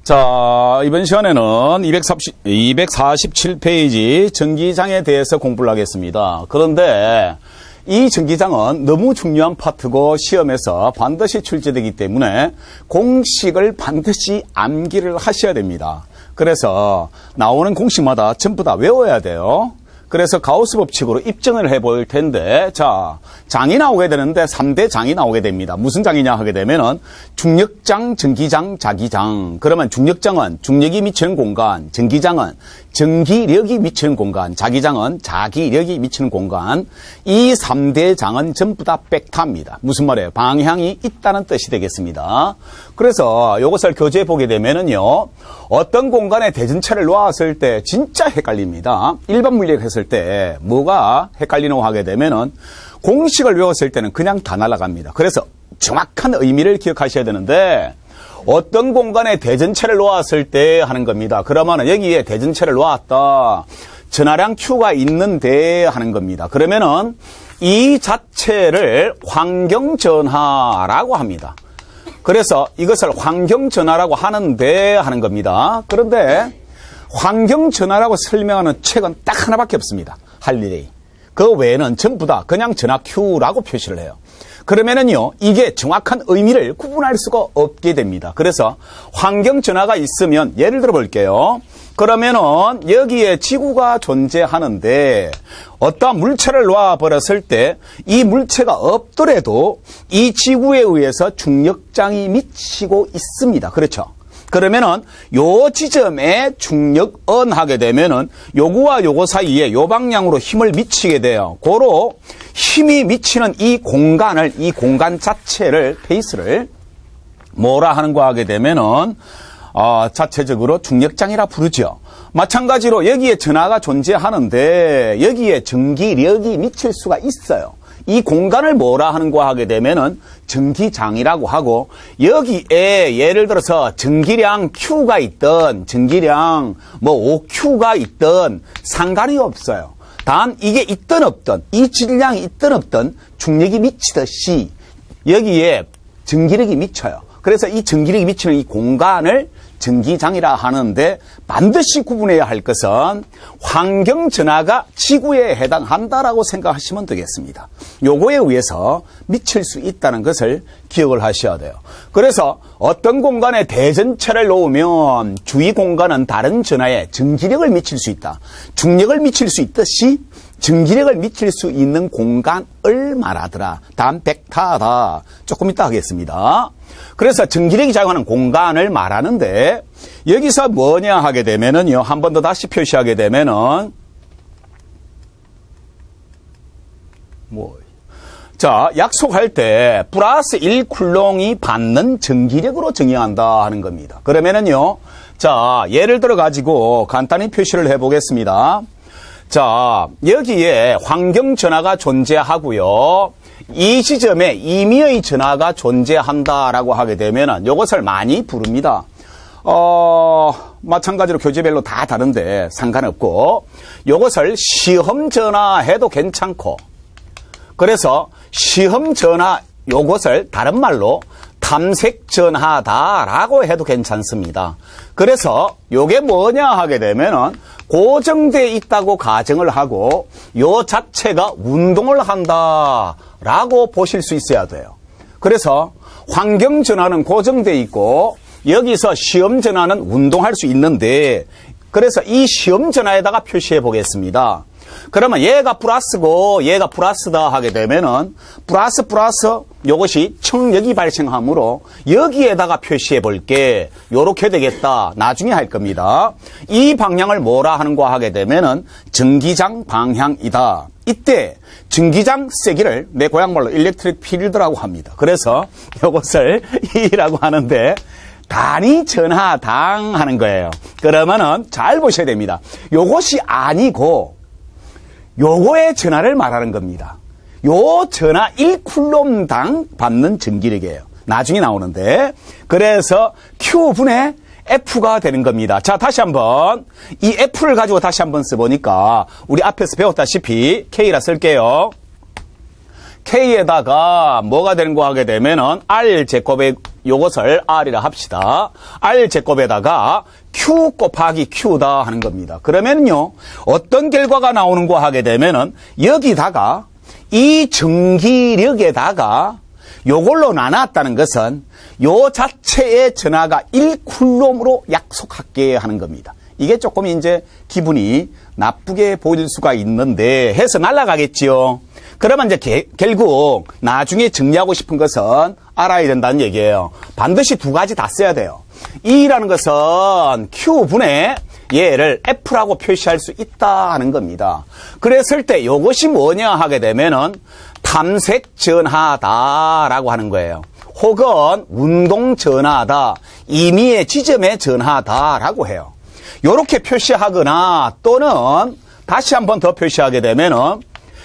자, 이번 시간에는 247페이지 전기장에 대해서 공부를 하겠습니다. 그런데 이 전기장은 너무 중요한 파트고 시험에서 반드시 출제되기 때문에 공식을 반드시 암기를 하셔야 됩니다. 그래서 나오는 공식마다 전부 다 외워야 돼요. 그래서 가우스 법칙으로 입증을 해볼 텐데, 자, 장이 나오게 되는데 3대 장이 나오게 됩니다. 무슨 장이냐 하게 되면은 중력장, 전기장, 자기장. 그러면 중력장은 중력이 미치는 공간, 전기장은 전기력이 미치는 공간, 자기장은 자기력이 미치는 공간. 이 3대 장은 전부 다 벡터입니다. 무슨 말이에요? 방향이 있다는 뜻이 되겠습니다. 그래서 이것을 교재에 보게 되면은요, 어떤 공간에 대전체를 놓았을 때 진짜 헷갈립니다. 일반 물리학 했을 때 뭐가 헷갈리노 하게 되면은 공식을 외웠을 때는 그냥 다 날아갑니다. 그래서 정확한 의미를 기억하셔야 되는데, 어떤 공간에 대전체를 놓았을 때 하는 겁니다. 그러면은 여기에 대전체를 놓았다. 전하량 Q가 있는데 하는 겁니다. 그러면은 이 자체를 환경전하라고 합니다. 그래서 이것을 환경전하라고 하는데 하는 겁니다. 그런데 환경전하라고 설명하는 책은 딱 하나밖에 없습니다. 할리데이. 그 외에는 전부 다 그냥 전하 Q라고 표시를 해요. 그러면은요, 이게 정확한 의미를 구분할 수가 없게 됩니다. 그래서 환경전하가 있으면 예를 들어 볼게요. 그러면은 여기에 지구가 존재하는데 어떠한 물체를 놓아버렸을 때 이 물체가 없더라도 이 지구에 의해서 중력장이 미치고 있습니다. 그렇죠? 그러면은 요 지점에 중력은 하게 되면은 요거와 요거 사이에 요 방향으로 힘을 미치게 돼요. 고로 힘이 미치는 이 공간 자체를, 페이스를 뭐라 하는 거 하게 되면은 자체적으로 중력장이라 부르죠. 마찬가지로 여기에 전하가 존재하는데 여기에 전기력이 미칠 수가 있어요. 이 공간을 뭐라 하는 거 하게 되면은 전기장이라고 하고, 여기에 예를 들어서 전기량 Q가 있던, 전기량 5Q가 있던 상관이 없어요. 단 이게 있든 없든, 이 질량이 있든 없든 중력이 미치듯이 여기에 전기력이 미쳐요. 그래서 이 전기력이 미치는 이 공간을 전기장이라 하는데, 반드시 구분해야 할 것은 환경전하가 지구에 해당한다라고 생각하시면 되겠습니다. 요거에 의해서 미칠 수 있다는 것을 기억을 하셔야 돼요. 그래서 어떤 공간에 대전체를 놓으면 주위 공간은 다른 전하에 전기력을 미칠 수 있다. 중력을 미칠 수 있듯이 전기력을 미칠 수 있는 공간을 말하더라. 단 벡터다. 조금 이따 하겠습니다. 그래서 전기력이 작용하는 공간을 말하는데, 여기서 뭐냐 하게 되면은요, 한 번 더 다시 표시하게 되면은, 자, 약속할 때 플러스 1쿨롱이 받는 전기력으로 정의한다 하는 겁니다. 그러면은요, 자, 예를 들어 가지고 간단히 표시를 해 보겠습니다. 자, 여기에 환경전하가 존재하고요, 이 지점에 임의의 전하가 존재한다라고 하게 되면은 이것을 많이 부릅니다. 마찬가지로 교재별로 다 다른데 상관없고, 이것을 시험전하 해도 괜찮고, 그래서 시험전하 요것을 다른 말로 탐색전하다라고 해도 괜찮습니다. 그래서 요게 뭐냐 하게 되면은 고정되어 있다고 가정을 하고 요 자체가 운동을 한다라고 보실 수 있어야 돼요. 그래서 환경전하는 고정되어 있고 여기서 시험전하는 운동할 수 있는데, 그래서 이 시험전하에다가 표시해 보겠습니다. 그러면 얘가 플러스고 얘가 플러스다 하게 되면은 플러스 요것이 청력이 발생하므로 여기에다가 표시해 볼게. 요렇게 되겠다. 나중에 할 겁니다. 이 방향을 뭐라 하는 거 하게 되면은 전기장 방향이다. 이때 전기장 세기를 내 고향말로 일렉트릭 필드라고 합니다. 그래서 요것을 E라고 하는데 단위 전하당 하는 거예요. 그러면은 잘 보셔야 됩니다. 요것이 아니고 요거의 전하를 말하는 겁니다. 요 전하 1쿨롬당 받는 전기력이에요. 나중에 나오는데, 그래서 Q분의 F가 되는 겁니다. 자, 다시 한번 이 F를 가지고 다시 한번 써보니까 우리 앞에서 배웠다시피 K라 쓸게요. K에다가 뭐가 되는 거 하게 되면은 R 제곱의 요것을 R이라 합시다. R 제곱에다가 Q 곱하기 Q다 하는 겁니다. 그러면요, 어떤 결과가 나오는 거 하게 되면은 여기다가 이 전기력에다가 요걸로 나눴다는 것은 요 자체의 전하가 1쿨롬으로 약속할게 하는 겁니다. 이게 조금 이제 기분이 나쁘게 보일 수가 있는데 해서 날아가겠지요. 그러면 이제 결국 나중에 정리하고 싶은 것은 알아야 된다는 얘기예요. 반드시 두 가지 다 써야 돼요. E라는 것은 Q분의 얘를 F라고 표시할 수 있다 하는 겁니다. 그랬을 때 이것이 뭐냐 하게 되면은 탐색 전하다라고 하는 거예요. 혹은 운동 전하다, 임의의 지점의 전하다라고 해요. 이렇게 표시하거나 또는 다시 한 번 더 표시하게 되면은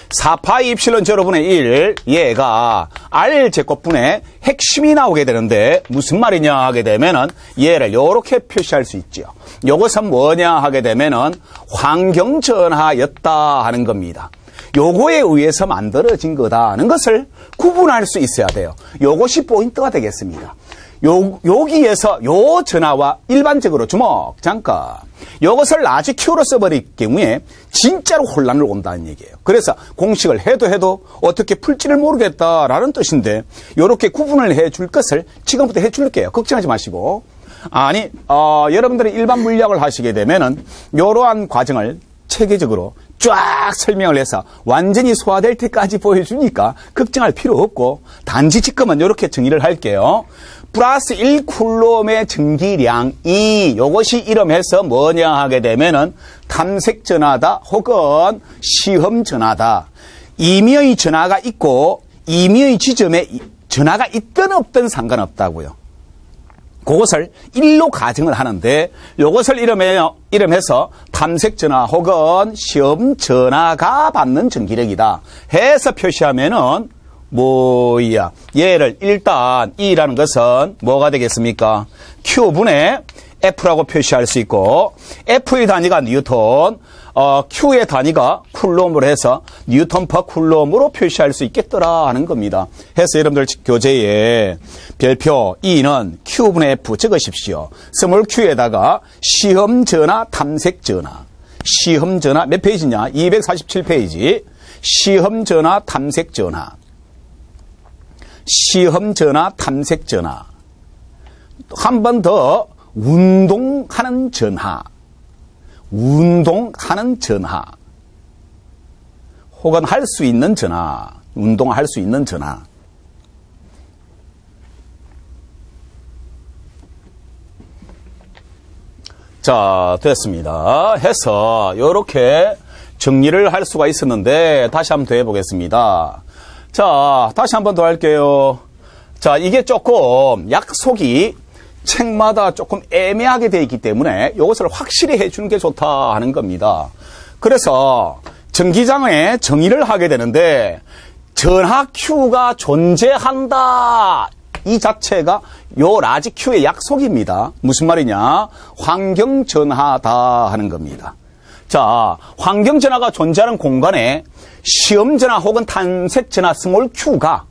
4파이 입실론 제로분의 1 얘가 R제곱분의 핵심이 나오게 되는데 무슨 말이냐 하게 되면은 얘를 이렇게 표시할 수 있죠. 요것은 뭐냐 하게 되면은 환경전하였다 하는 겁니다. 요거에 의해서 만들어진 거다는 것을 구분할 수 있어야 돼요. 요것이 포인트가 되겠습니다. 여기에서 요 전하와 일반적으로 주목 잠깐 요것을 라지 Q로 써버릴 경우에 진짜로 혼란을 온다는 얘기예요. 그래서 공식을 해도 어떻게 풀지를 모르겠다라는 뜻인데 요렇게 구분을 해줄 것을 지금부터 해줄게요. 걱정하지 마시고. 아니 여러분들이 일반 물리학을 하시게 되면은 요러한 과정을 체계적으로 쫙 설명을 해서 완전히 소화될 때까지 보여주니까 걱정할 필요 없고 단지 지금은 이렇게 정의를 할게요. 플러스 1쿨롬의 전기량이 요것이 이름해서 뭐냐 하게 되면은 탐색 전하다 혹은 시험 전하다. 임의의 전하가 있고 임의의 지점에 전하가 있든 없든 상관없다고요. 그것을 1로 가정을 하는데 요것을 이름해서 탐색 전하 혹은 시험 전하가 받는 전기력이다 해서 표시하면은 뭐야 얘를 일단 E라는 것은 뭐가 되겠습니까? Q분의 F라고 표시할 수 있고 F의 단위가 뉴턴 Q의 단위가 쿨롬으로 해서 뉴턴 퍼 쿨롬으로 표시할 수 있겠더라 하는 겁니다. 해서 여러분들 교재에 별표 E는 Q분의 F 적으십시오. 스몰 Q에다가 시험 전하 탐색 전하 시험 전하 몇 페이지냐? 247페이지 시험 전하 탐색 전하 시험 전하 탐색 전하 한 번 더 운동하는 전하 운동하는 전하 혹은 할 수 있는 전하 운동할 수 있는 전하 자 됐습니다. 해서 이렇게 정리를 할 수가 있었는데 다시 한번 더 해보겠습니다. 자 다시 한번 더 할게요. 자 이게 조금 약속이 책마다 조금 애매하게 되어 있기 때문에 이것을 확실히 해주는 게 좋다 하는 겁니다. 그래서 전기장에 정의를 하게 되는데 전하 Q가 존재한다 이 자체가 요 라지 Q의 약속입니다. 무슨 말이냐? 환경전하다 하는 겁니다. 자 환경전하가 존재하는 공간에 시험전하 혹은 탐색전하 스몰 Q가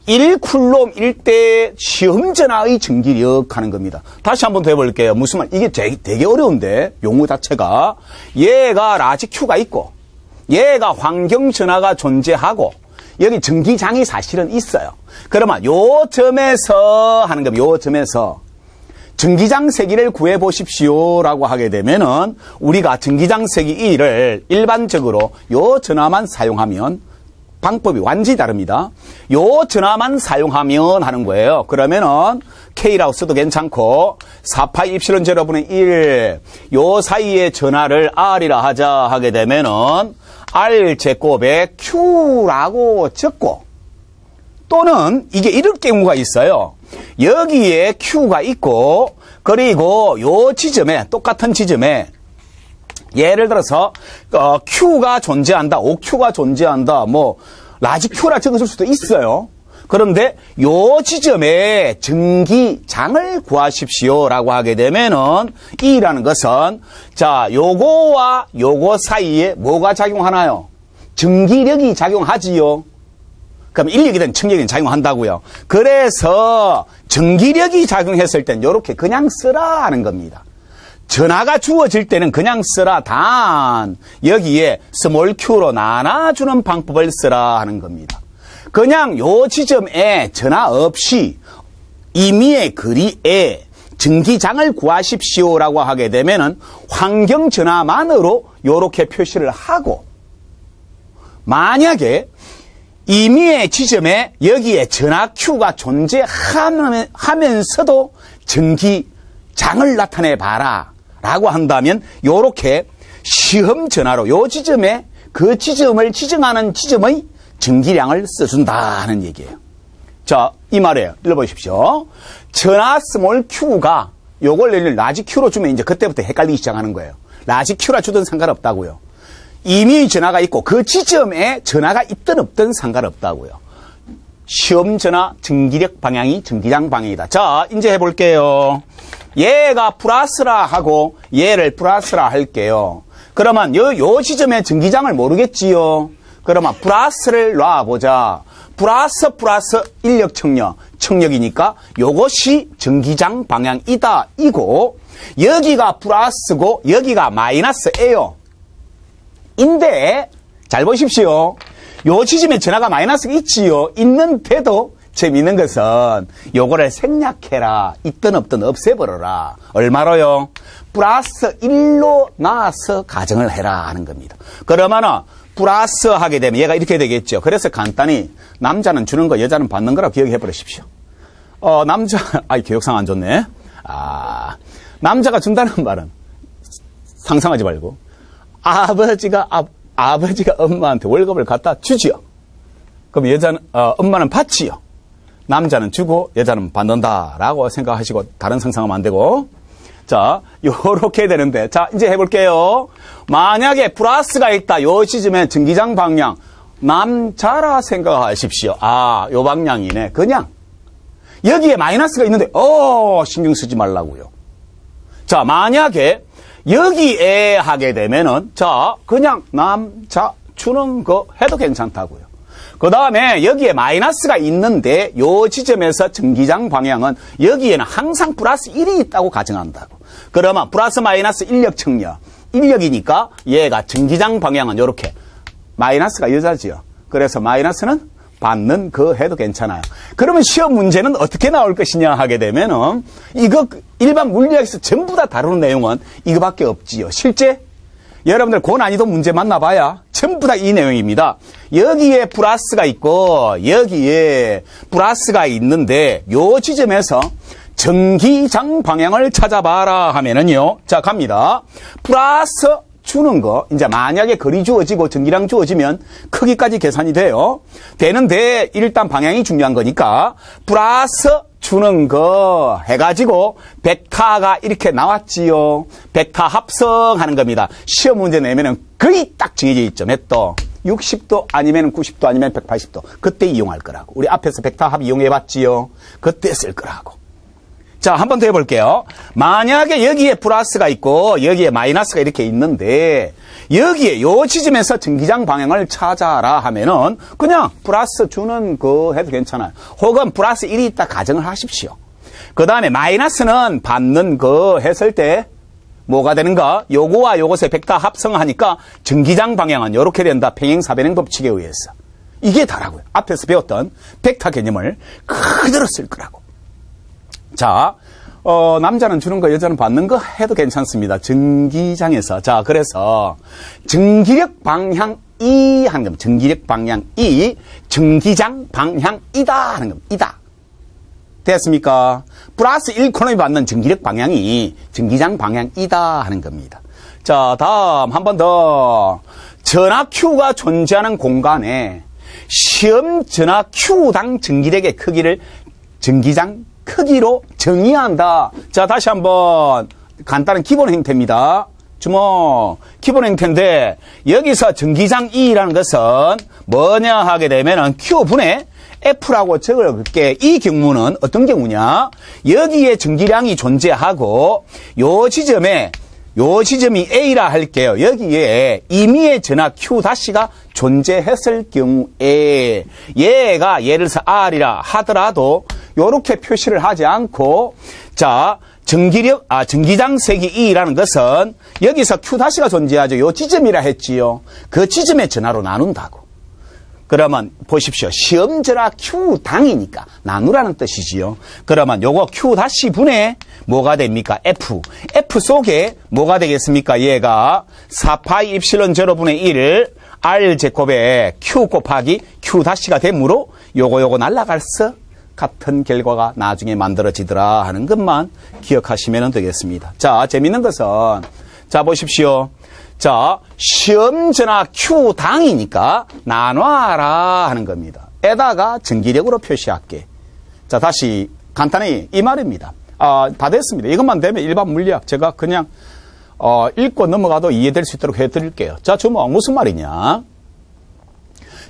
1쿨롬일 때 시험전하의 전기력 하는 겁니다. 다시 한번 더 해볼게요. 무슨 말, 이게 되게 어려운데, 용어 자체가. 얘가 라지 Q가 있고, 얘가 환경전하가 존재하고, 여기 전기장이 사실은 있어요. 그러면 요 점에서 하는 겁니다. 요 점에서. 전기장 세기를 구해보십시오 라고 하게 되면은, 우리가 전기장 세기 2를 일반적으로 요 전하만 사용하면, 방법이 완전히 다릅니다. 요 전하만 사용하면 하는 거예요. 그러면은 K라고 써도 괜찮고 4파이 입실론 제로분의 1 요 사이의 전하를 R이라 하자 하게 되면은 R 제곱에 Q라고 적고 또는 이게 이럴 경우가 있어요. 여기에 Q가 있고 그리고 요 지점에 똑같은 지점에 예를 들어서 Q가 존재한다, OQ가 존재한다, 뭐 라지 Q라 적을 수도 있어요. 그런데 요 지점에 전기장을 구하십시오라고 하게 되면은 E라는 것은 자 요거와 요거 사이에 뭐가 작용하나요? 전기력이 작용하지요. 그럼 인력이든 청력이든 작용한다고요. 그래서 전기력이 작용했을 땐 이렇게 그냥 쓰라 하는 겁니다. 전하가 주어질 때는 그냥 쓰라. 단 여기에 스몰 q로 나눠주는 방법을 쓰라 하는 겁니다. 그냥 요 지점에 전하 없이 임의의 거리에 전기장을 구하십시오라고 하게 되면은 환경 전하만으로 요렇게 표시를 하고, 만약에 임의의 지점에 여기에 전하 Q가 존재하면서도 전기장을 나타내 봐라 라고 한다면 요렇게 시험 전하로 요 지점에 그 지점을 지정하는 지점의 전기량을 써준다는 얘기예요. 자, 이 말이에요. 읽어보십시오. 전하 스몰 q가 요걸 라지 q로 주면 이제 그때부터 헷갈리기 시작하는 거예요. 라지 q라 주든 상관없다고요. 이미 전하가 있고 그 지점에 전하가 있든 없든 상관없다고요. 시험 전하 전기력 방향이 전기장 방향이다. 자, 이제 해볼게요. 얘가 플러스라 하고 얘를 플러스라 할게요. 그러면 요 지점에 전기장을 모르겠지요. 그러면 플러스를 놔보자. 플러스 인력 청력이니까 요것이 전기장 방향이다 이고, 여기가 플러스고 여기가 마이너스예요. 인데 잘 보십시오. 요 지점에 전하가 마이너스가 있지요. 있는데도 재미있는 것은 요거를 생략해라. 있든 없든 없애버려라. 얼마로요? 플러스 1로 나와서 가정을 해라 하는 겁니다. 그러면은 플러스 하게 되면 얘가 이렇게 되겠죠. 그래서 간단히 남자는 주는 거 여자는 받는 거라고 기억해 버리십시오. 남자, 기억상 안 좋네. 남자가 준다는 말은 상상하지 말고 아버지가 엄마한테 월급을 갖다 주지요. 그럼 여자는, 엄마는 받지요. 남자는 주고 여자는 받는다라고 생각하시고 다른 상상하면 안 되고. 자, 요렇게 되는데. 자, 이제 해볼게요. 만약에 플러스가 있다. 요 지점에 전기장 방향. 남자라 생각하십시오. 요 방향이네. 그냥. 여기에 마이너스가 있는데, 신경 쓰지 말라고요. 자, 만약에 여기에 하게 되면은, 자, 그냥 남자 주는 거 해도 괜찮다고요. 그 다음에 여기에 마이너스가 있는데 요 지점에서 전기장 방향은 여기에는 항상 플러스 1이 있다고 가정한다고. 그러면 플러스 마이너스 인력 청력. 인력이니까 얘가 전기장 방향은 이렇게 마이너스가 여자지요. 그래서 마이너스는 받는 거 해도 괜찮아요. 그러면 시험 문제는 어떻게 나올 것이냐 하게 되면은 이거 일반 물리학에서 전부 다 다루는 내용은 이거밖에 없지요. 실제 여러분들 고난이도 문제 만나봐야 전부 다 이 내용입니다. 여기에 플러스가 있고 여기에 플러스가 있는데 요 지점에서 전기장 방향을 찾아봐라 하면은요. 자, 갑니다. 플러스 주는 거, 이제 만약에 거리 주어지고 전기량 주어지면 크기까지 계산이 돼요. 되는데 일단 방향이 중요한 거니까 플러스 주는 거 해가지고 벡터가 이렇게 나왔지요. 벡터 합성하는 겁니다. 시험 문제 내면은 거의 딱 정해져 있죠. 몇 도? 60도 아니면 90도 아니면 180도. 그때 이용할 거라고. 우리 앞에서 벡터 합 이용해봤지요. 그때 쓸 거라고. 자, 한 번 더 해볼게요. 만약에 여기에 플러스가 있고 여기에 마이너스가 이렇게 있는데 여기에 요 지점에서 전기장 방향을 찾아라 하면은 그냥 플러스 주는 거 해도 괜찮아요. 혹은 플러스 1이 있다 가정을 하십시오. 그 다음에 마이너스는 받는 거 했을 때 뭐가 되는가? 요거와 요것의 벡터 합성하니까 전기장 방향은 이렇게 된다. 평행사변행 법칙에 의해서. 이게 다라고요. 앞에서 배웠던 벡터 개념을 그대로 쓸 거라고. 자, 남자는 주는 거, 여자는 받는 거 해도 괜찮습니다. 전기장에서. 자, 그래서 전기력 방향이 하는 겁니다. 전기력 방향이 전기장 방향이다 하는 겁니다. 이다. 됐습니까? 플러스 1코너에 받는 전기력 방향이 전기장 방향이다 하는 겁니다. 자, 다음 한 번 더. 전하 Q가 존재하는 공간에 시험 전하 Q당 전기력의 크기를 전기장 크기로 정의한다. 자, 다시 한번 간단한 기본 형태입니다. 주목. 기본 형태인데 여기서 전기장 E라는 것은 뭐냐 하게 되면은 Q분의 F라고 적을게. 이 경우는 어떤 경우냐? 여기에 전기량이 존재하고 요 지점에 요 지점이 A라 할게요. 여기에 임의의 전하 Q-가 존재했을 경우에 얘가 예를 들어서 R이라 하더라도 요렇게 표시를 하지 않고 자 전기장 세기 E라는 것은 여기서 Q-가 존재하죠. 요 지점이라 했지요. 그 지점의 전하로 나눈다고. 그러면 보십시오. 시험 전하 Q당이니까 나누라는 뜻이지요. 그러면 요거 Q-분의 뭐가 됩니까? F. F 속에 뭐가 되겠습니까? 얘가 4파이 입실론 제로분의 1 R 제곱에 Q 곱하기 Q-가 되므로 요거 날라갈서 같은 결과가 나중에 만들어지더라 하는 것만 기억하시면 되겠습니다. 자, 재밌는 것은 자 보십시오. 자, 시험 전하 Q당이니까 나눠라 하는 겁니다. 에다가 전기력으로 표시할게. 자, 다시 간단히 이 말입니다. 다 됐습니다. 이것만 되면 일반 물리학 제가 그냥 읽고 넘어가도 이해될 수 있도록 해드릴게요. 자, 주목 무슨 말이냐?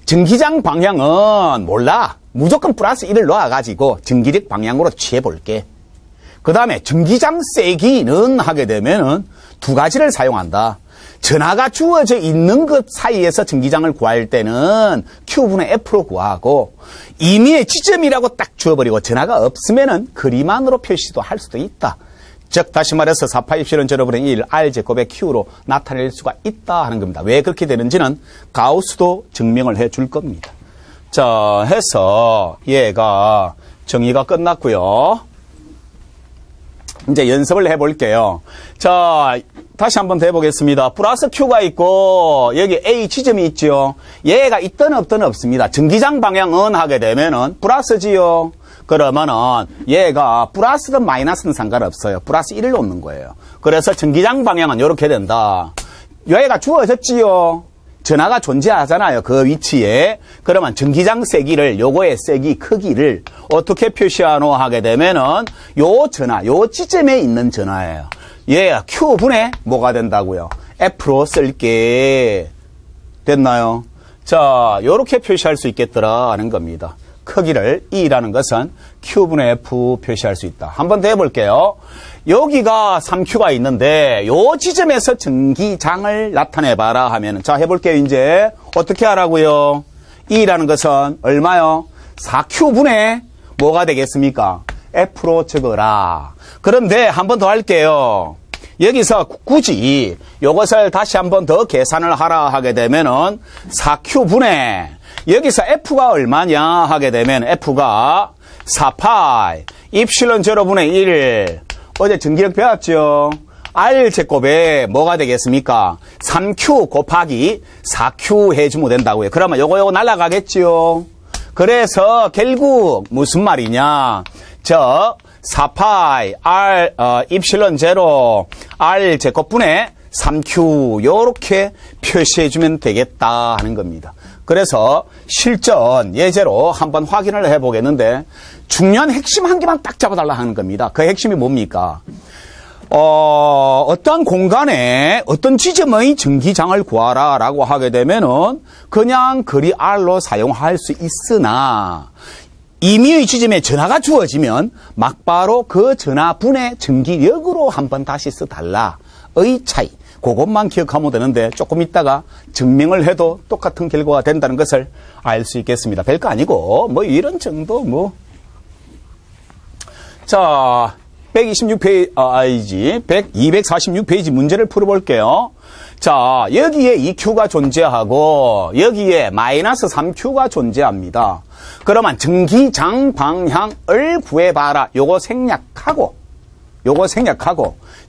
전기장 방향은 몰라. 무조건 플러스 1을 놓아가지고 전기력 방향으로 취해볼게. 그 다음에 전기장 세기는 하게 되면은 두 가지를 사용한다. 전하가 주어져 있는 것 사이에서 전기장을 구할 때는 Q분의 F로 구하고 임의의 지점이라고 딱 주어버리고 전하가 없으면은 그림 안으로 표시도 할 수도 있다. 즉 다시 말해서 4파이 입실론 제로분의 1 R 제곱의 Q로 나타낼 수가 있다 하는 겁니다. 왜 그렇게 되는지는 가우스도 증명을 해줄 겁니다. 자, 해서 얘가 정의가 끝났고요. 이제 연습을 해볼게요. 자, 다시 한번 더 해보겠습니다. 플러스 Q가 있고 여기 A 지점이 있죠. 얘가 있든 없든 없습니다. 전기장 방향은 하게 되면은 플러스지요. 그러면은 얘가 플러스든 마이너스든 상관없어요. 플러스 1을 놓는 거예요. 그래서 전기장 방향은 이렇게 된다. 얘가 주어졌지요. 전하가 존재하잖아요. 그 위치에. 그러면 전기장 세기를 요거의 세기 크기를 어떻게 표시하노 하게 되면은 요 전하, 요 지점에 있는 전하예요. 얘가 Q분의 뭐가 된다고요? F로 쓸게. 됐나요? 자, 요렇게 표시할 수 있겠더라 하는 겁니다. 크기를 E라는 것은 Q분의 F 표시할 수 있다. 한번 더 해볼게요. 여기가 3Q가 있는데 요 지점에서 전기장을 나타내봐라 하면 자 해볼게요. 이제 어떻게 하라고요? E라는 것은 얼마요? 4Q분의 뭐가 되겠습니까? F로 적어라. 그런데 한 번 더 할게요. 여기서 굳이 이것을 다시 한 번 더 계산을 하라 하게 되면은 4Q분의 여기서 F가 얼마냐 하게 되면 F가 4파이 입실론 제로분의 1 어제 전기력 배웠죠. R 제곱에 뭐가 되겠습니까? 3Q 곱하기 4Q 해주면 된다고요. 그러면 요거 날아가겠지요. 그래서 결국 무슨 말이냐? 4파이 R 입실론 제로 R 제곱분의 3Q 요렇게 표시해주면 되겠다 하는 겁니다. 그래서 실전 예제로 한번 확인을 해보겠는데 중요한 핵심 한 개만 딱 잡아달라 하는 겁니다. 그 핵심이 뭡니까? 어떠한 공간에 어떤 지점의 전기장을 구하라 라고 하게 되면은 그냥 거리 R로 사용할 수 있으나 임의의 지점에 전하가 주어지면 막바로 그 전하분의 전기력으로 한번 다시 써달라의 차이. 그것만 기억하면 되는데 조금 있다가 증명을 해도 똑같은 결과가 된다는 것을 알 수 있겠습니다. 별거 아니고 뭐 이런 정도 뭐. 자, 246페이지 문제를 풀어볼게요. 자, 여기에 2Q가 존재하고 여기에 마이너스 3Q가 존재합니다. 그러면 전기장 방향을 구해봐라. 요거 생략하고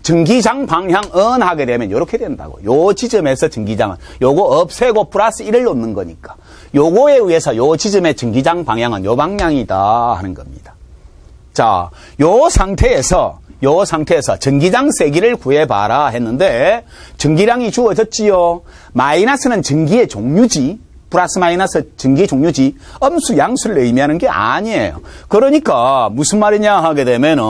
전기장 방향은 하게 되면 이렇게 된다고. 요 지점에서 전기장은 요거 없애고 플러스 1을 놓는 거니까 요거에 의해서 요 지점의 전기장 방향은 요 방향이다 하는 겁니다. 자, 요 상태에서 전기장 세기를 구해봐라 했는데 전기량이 주어졌지요. 마이너스는 전기의 종류지. 플러스 마이너스 전기의 종류지 음수 양수를 의미하는 게 아니에요. 그러니까 무슨 말이냐 하게 되면은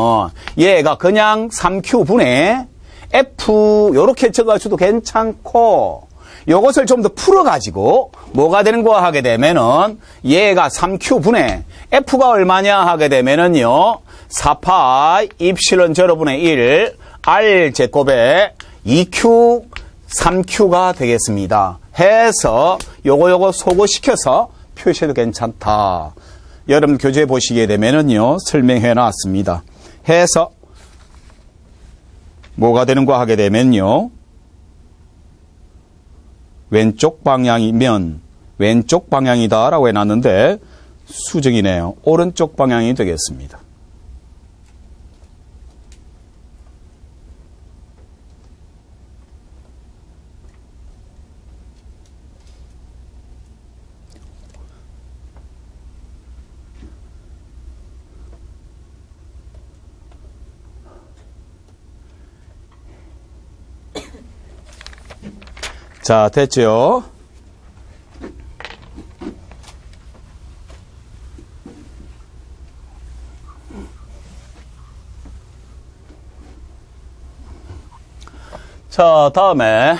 얘가 그냥 3Q분의 F 요렇게 적어줘도 괜찮고 요것을 좀 더 풀어가지고 뭐가 되는 거야 하게 되면은 얘가 3Q분의 F가 얼마냐 하게 되면은요 4파이 입실론 제로분의 1 R 제곱에 2Q, 3Q가 되겠습니다. 해서 요거 소거시켜서 표시해도 괜찮다. 여러분 교재 보시게 되면은요, 설명해 놨습니다. 해서 뭐가 되는가 하게 되면요, 왼쪽 방향이면 왼쪽 방향이다라고 해놨는데 수정이네요. 오른쪽 방향이 되겠습니다. 자, 됐죠? 자, 다음에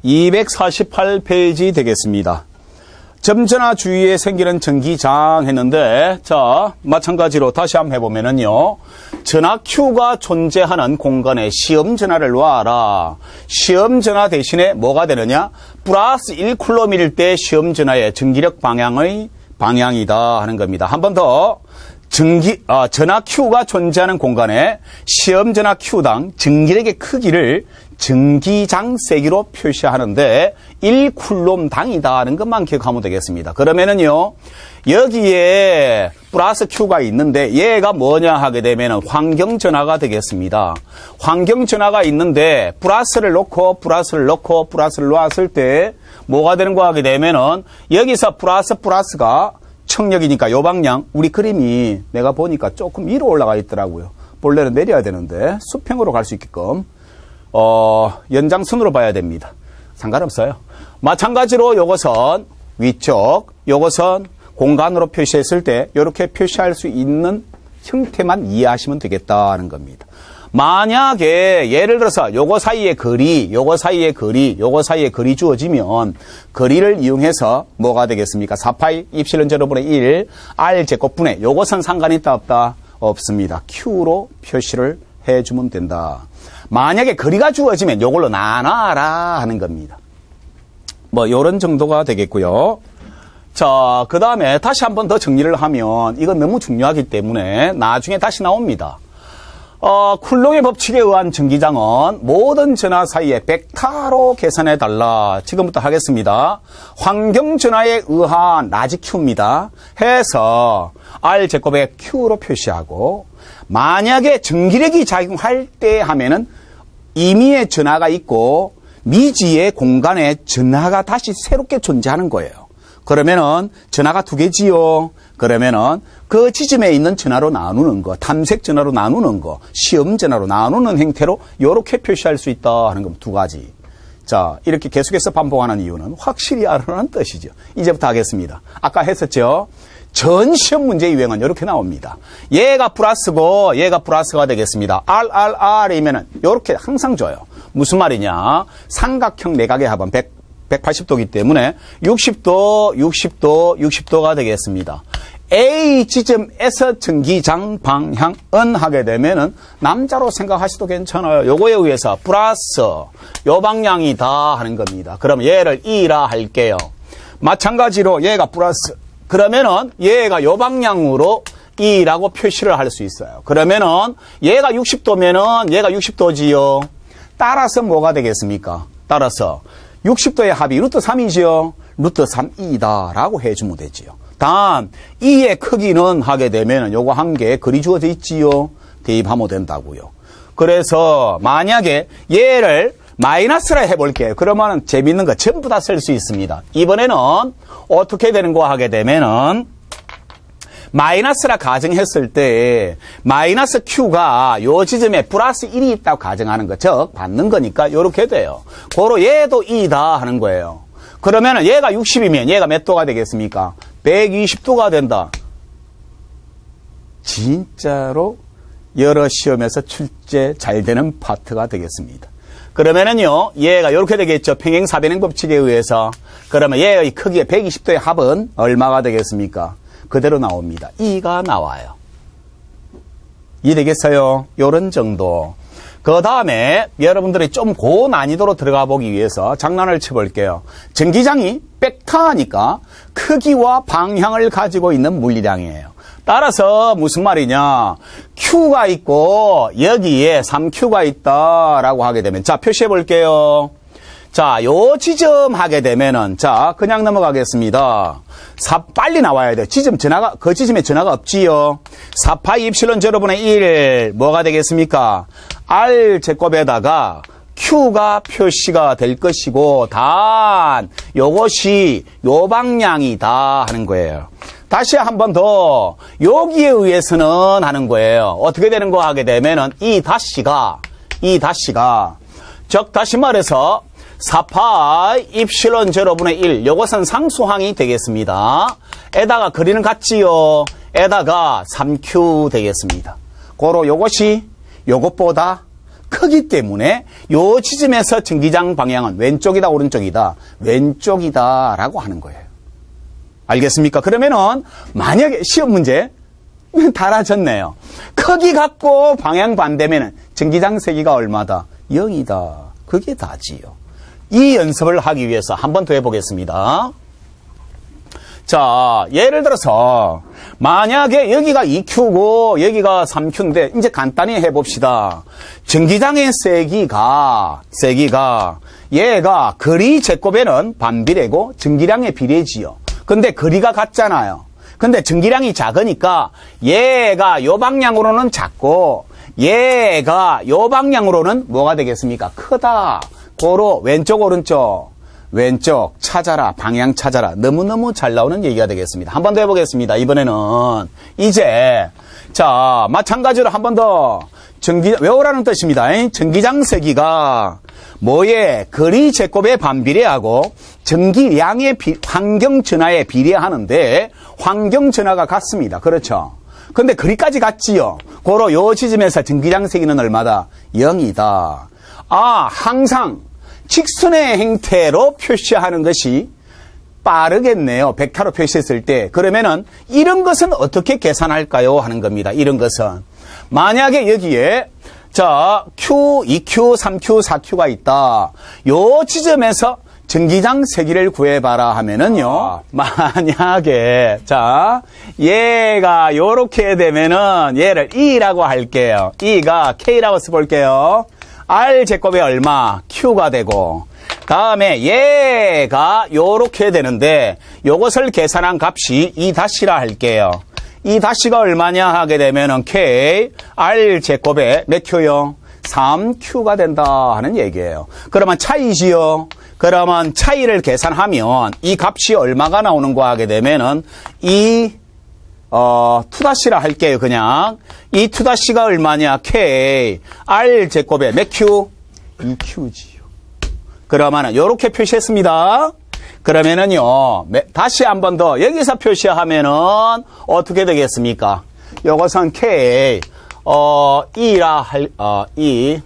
248페이지 되겠습니다. 점전화 주위에 생기는 전기장 했는데, 자, 마찬가지로 다시 한번 해보면은요, 전화 Q가 존재하는 공간에 시험 전화를 놔라. 시험 전화 대신에 뭐가 되느냐? 플러스 1쿨럼일 때 시험 전화의 전기력 방향이다 하는 겁니다. 한 번 더. 전화 Q가 존재하는 공간에 시험 전화 Q당 전기력의 크기를 전기장 세기로 표시하는데 1쿨롬당이다는 것만 기억하면 되겠습니다. 그러면은요, 여기에 플러스 Q가 있는데 얘가 뭐냐 하게 되면은 환경전화가 되겠습니다. 환경전화가 있는데 플러스를 놓고 플러스를 놓았을 때 뭐가 되는 거 하게 되면은 여기서 플러스가 청력이니까 요 방향, 우리 그림이 내가 보니까 조금 위로 올라가 있더라고요. 본래는 내려야 되는데 수평으로 갈 수 있게끔 연장선으로 봐야 됩니다. 상관없어요. 마찬가지로 요것은 위쪽, 요것은 공간으로 표시했을 때 이렇게 표시할 수 있는 형태만 이해하시면 되겠다는 겁니다. 만약에 예를 들어서 요거 사이에 거리 주어지면 거리를 이용해서 뭐가 되겠습니까? 4파이 입실은 제로분의 1 R 제곱분의 요것은 상관이 있다 없다? 없습니다. Q로 표시를 해주면 된다. 만약에 거리가 주어지면 요걸로 나눠라 하는 겁니다. 뭐 요런 정도가 되겠고요. 자, 그 다음에 다시 한 번 더 정리를 하면 이건 너무 중요하기 때문에 나중에 다시 나옵니다. 쿨롱의 법칙에 의한 전기장은 모든 전화 사이에 벡터로 계산해달라. 지금부터 하겠습니다. 환경전화에 의한 라지 Q입니다. 해서 R제곱에 Q로 표시하고, 만약에 전기력이 작용할 때 하면은 임의의 전하가 있고 미지의 공간에 전하가 다시 새롭게 존재하는 거예요. 그러면은 전하가 두 개지요. 그러면은 그 지점에 있는 전화로 나누는 거, 탐색 전화로 나누는 거, 시험 전화로 나누는 형태로 이렇게 표시할 수 있다 하는 겁니다. 두 가지. 자, 이렇게 계속해서 반복하는 이유는 확실히 알아라는 뜻이죠. 이제부터 하겠습니다. 아까 했었죠. 전 시험 문제 유형은 이렇게 나옵니다. 얘가 플러스고 얘가 플러스가 되겠습니다. RRR이면은 이렇게 항상 줘요. 무슨 말이냐? 삼각형 내각의 합은 180도이기 때문에 60도가 되겠습니다. A 지점에서 전기장 방향은 하게 되면은 남자로 생각하셔도 괜찮아요. 요거에 의해서 플러스 요 방향이다 하는 겁니다. 그럼 얘를 E라 할게요. 마찬가지로 얘가 플러스, 그러면은 얘가 요 방향으로 E라고 표시를 할 수 있어요. 그러면은 얘가 60도면은 얘가 60도지요. 따라서 뭐가 되겠습니까? 따라서 60도의 합이 루트 3이지요. 루트 3이다 라고 해주면 되지요. 단 E의 크기는 하게 되면 요거 한 개 거리 주어져 있지요. 대입하면 된다고요. 그래서 만약에 얘를 마이너스라 해볼게요. 그러면 재밌는 거 전부 다 쓸 수 있습니다. 이번에는 어떻게 되는 거 하게 되면은 마이너스라 가정했을 때 마이너스 Q가 요 지점에 플러스 1이 있다고 가정하는 거, 즉 받는 거니까 요렇게 돼요. 고로 얘도 2다 하는 거예요. 그러면은 얘가 60이면 얘가 몇 도가 되겠습니까? 120도가 된다. 진짜로 여러 시험에서 출제 잘 되는 파트가 되겠습니다. 그러면은요, 얘가 이렇게 되겠죠. 평행사변행 법칙에 의해서. 그러면 얘의 크기의 120도의 합은 얼마가 되겠습니까? 그대로 나옵니다. 2가 나와요. 이해되겠어요? 요런 정도. 그 다음에 여러분들이 좀 고난이도로 들어가 보기 위해서 장난을 쳐볼게요. 전기장이 벡터니까 크기와 방향을 가지고 있는 물리량이에요. 따라서 무슨 말이냐. Q가 있고 여기에 3Q가 있다라고 하게 되면 자 표시해 볼게요. 자, 요 지점 하게 되면은 자 그냥 넘어가겠습니다. 빨리 나와야 돼요. 그 지점에 전화가 없지요. 4파이 입실론 제로분의 1 뭐가 되겠습니까? R 제곱에다가 Q가 표시가 될 것이고 단 요것이 요 방향이다 하는 거예요. 다시 한 번 더 여기에 의해서는 하는 거예요. 어떻게 되는 거 하게 되면은 이 다시가 즉 다시 말해서 4파이 입실론 제로분의 1 요것은 상수항이 되겠습니다. 에다가 거리는 같지요. 에다가 3Q 되겠습니다. 고로 요것이 요것보다 크기 때문에 요 지점에서 전기장 방향은 왼쪽이다 오른쪽이다? 왼쪽이다 라고 하는 거예요. 알겠습니까? 그러면은 만약에 시험 문제 달아졌네요. 크기 같고 방향 반대면은 전기장 세기가 얼마다? 0이다. 그게 다지요. 이 연습을 하기 위해서 한 번 더 해보겠습니다. 자, 예를 들어서 만약에 여기가 2Q고 여기가 3Q인데 이제 간단히 해봅시다. 전기장의 세기가 얘가 거리 제곱에는 반비례고 전기량의 비례지요. 근데 거리가 같잖아요. 근데 전기량이 작으니까 얘가 요 방향으로는 작고 얘가 요 방향으로는 뭐가 되겠습니까? 크다. 고로 왼쪽 왼쪽 찾아라. 방향 찾아라. 너무너무 잘 나오는 얘기가 되겠습니다. 한 번 더 해보겠습니다. 이번에는 이제 자 마찬가지로 한 번 더 외우라는 뜻입니다. 전기장 세기가 뭐에 거리 제곱에 반비례하고 전기량의 환경 전하에 비례하는데 환경 전하가 같습니다. 그렇죠? 근데 거리까지 같지요. 고로 요 지점에서 전기장 세기는 얼마다? 0이다. 아, 항상 직선의 행태로 표시하는 것이 빠르겠네요. 벡터로 표시했을 때. 그러면은 이런 것은 어떻게 계산할까요? 하는 겁니다. 이런 것은 만약에 여기에 자 Q, 2Q, 3Q, 4Q가 있다. 요 지점에서 전기장 세기를 구해봐라 하면은요. 만약에 자 얘가 요렇게 되면은 얘를 E라고 할게요. E가 K라고 써볼게요. R 제곱에 얼마? Q가 되고 다음에 얘가 요렇게 되는데 요것을 계산한 값이 이 다시라 할게요. 이 다시가 얼마냐 하게 되면은 K R 제곱에 몇 Q요? 3Q가 된다 하는 얘기예요. 그러면 차이지요. 그러면 차이를 계산하면 이 값이 얼마가 나오는 거 하게 되면은 이 투다시라 할게요. 그냥 이 투다시가 얼마냐? K R 제곱에 몇 Q? 2Q지요. 그러면은 요렇게 표시했습니다. 그러면은요 다시 한 번 더 여기서 표시하면은 어떻게 되겠습니까? 요것은 K E라 E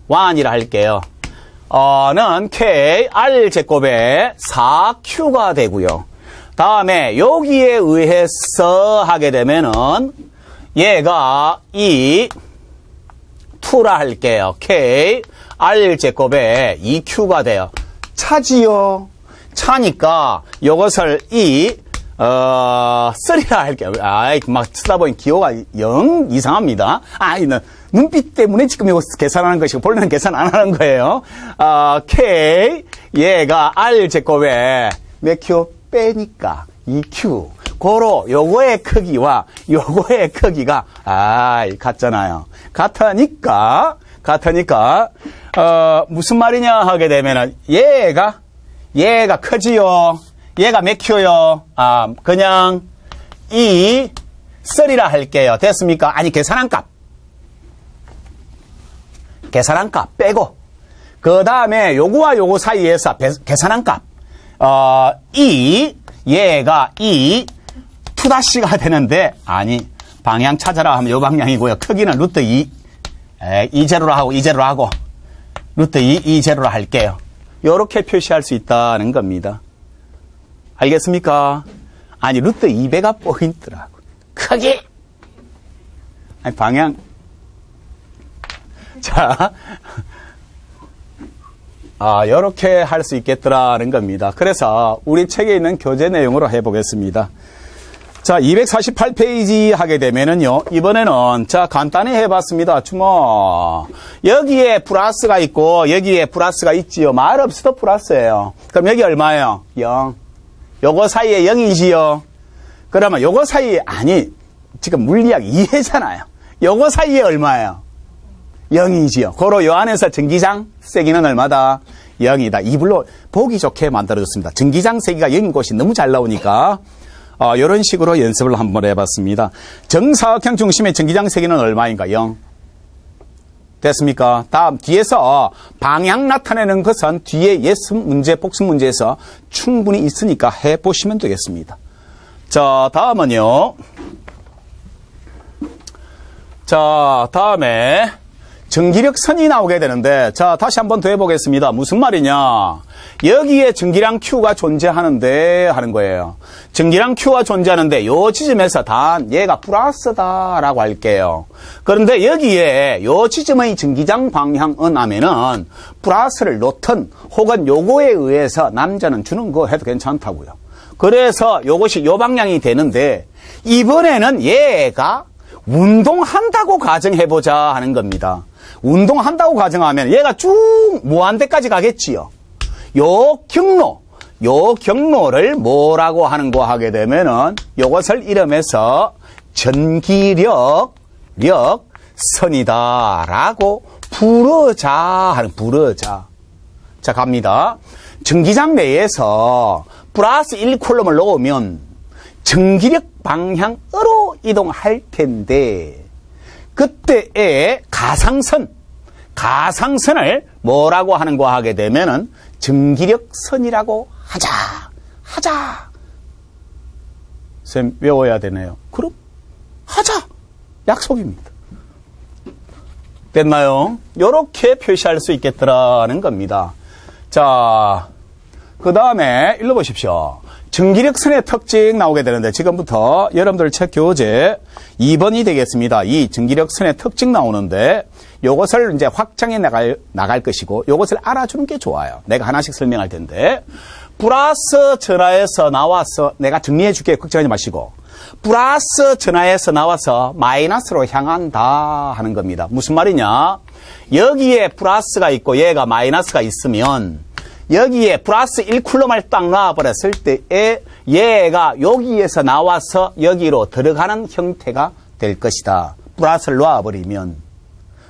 1이라 할게요. 는 K R 제곱에 4Q가 되고요. 다음에 여기에 의해서 하게 되면은 얘가 이 2라 할게요. K R 제곱에 2Q가 돼요. 차지요. 차니까 이것을 이 3라 할게요. 막 쓰다 보니 기호가 영 이상합니다. 눈빛 때문에 지금 이거 계산하는 것이고 본래는 계산 안 하는 거예요. K 얘가 R 제곱에 몇 Q 빼니까 2Q. 고로 요거의 크기와 요거의 크기가 같잖아요. 같으니까 무슨 말이냐 하게 되면은 얘가 크지요. 얘가 몇 Q요? 그냥 이 3라 할게요. 됐습니까? 아니 계산한 값 빼고 그 다음에 요거와 요거 사이에서 계산한 값 얘가 이 2다시가 되는데 방향 찾아라 하면 요 방향이고요. 크기는 루트 2 2제로로 하고 루트 2 2제로로 할게요. 요렇게 표시할 수 있다는 겁니다. 알겠습니까? 루트 2배가 포인트라고. 크기! 방향. 자, 자, 요렇게 할 수 있겠더라는 겁니다. 그래서 우리 책에 있는 교재 내용으로 해보겠습니다. 자, 248페이지 하게 되면은요, 이번에는, 자, 간단히 해봤습니다. 주모. 여기에 플러스가 있고, 여기에 플러스가 있지요. 말 없어도 플러스예요. 그럼 여기 얼마예요? 0. 요거 사이에 0이지요. 그러면 요거 사이에, 아니, 지금 물리학 2회잖아요. 요거 사이에 얼마예요? 0이지요. 고로 요 안에서 전기장 세기는 얼마다? 0이다. 이불로 보기 좋게 만들어줬습니다. 전기장 세기가 0인 곳이 너무 잘 나오니까, 이런 식으로 연습을 한번 해봤습니다. 정사각형 중심의 전기장 세기는 얼마인가? 0. 됐습니까? 다음 뒤에서 방향 나타내는 것은 뒤에 예습 문제, 복습 문제에서 충분히 있으니까 해보시면 되겠습니다. 자, 다음은요. 자, 다음에 전기력 선이 나오게 되는데, 자, 다시 한번 더 해보겠습니다. 무슨 말이냐? 여기에 전기량 Q가 존재하는데 하는 거예요. 전기량 Q가 존재하는데 요 지점에서 단 얘가 플러스다라고 할게요. 그런데 여기에 요 지점의 전기장 방향은 하면은 플러스를 놓든 혹은 요거에 의해서 남자는 주는 거 해도 괜찮다고요. 그래서 요것이 요 방향이 되는데 이번에는 얘가 운동한다고 가정해보자 하는 겁니다. 운동한다고 가정하면 얘가 쭉 무한대까지 가겠지요. 요 경로를 뭐라고 하는 거 하게 되면은 요것을 이름해서 전기력 선이다라고 부르자. 자, 갑니다. 전기장 내에서 플러스 1쿨럼을 놓으면 전기력 방향으로 이동할 텐데 그때의 가상선을 뭐라고 하는 거 하게 되면은 전기력 선이라고 하자. 쌤 외워야 되네요. 그럼 하자. 약속입니다. 됐나요? 요렇게 표시할 수 있겠더라는 겁니다. 자, 그 다음에 읽어보십시오. 전기력선의 특징 나오게 되는데 지금부터 여러분들 책 교재 2번이 되겠습니다. 이 전기력선의 특징 나오는데 요것을 이제 확장해 나갈 것이고 요것을 알아주는 게 좋아요. 내가 하나씩 설명할 텐데 플러스 전화에서 나와서 내가 정리해 줄게. 걱정하지 마시고 플러스 전화에서 나와서 마이너스로 향한다 하는 겁니다. 무슨 말이냐? 여기에 플러스가 있고 얘가 마이너스가 있으면 여기에 플러스 1쿨럼을 딱 놔버렸을 때에 얘가 여기에서 나와서 여기로 들어가는 형태가 될 것이다. 플러스를 놔버리면.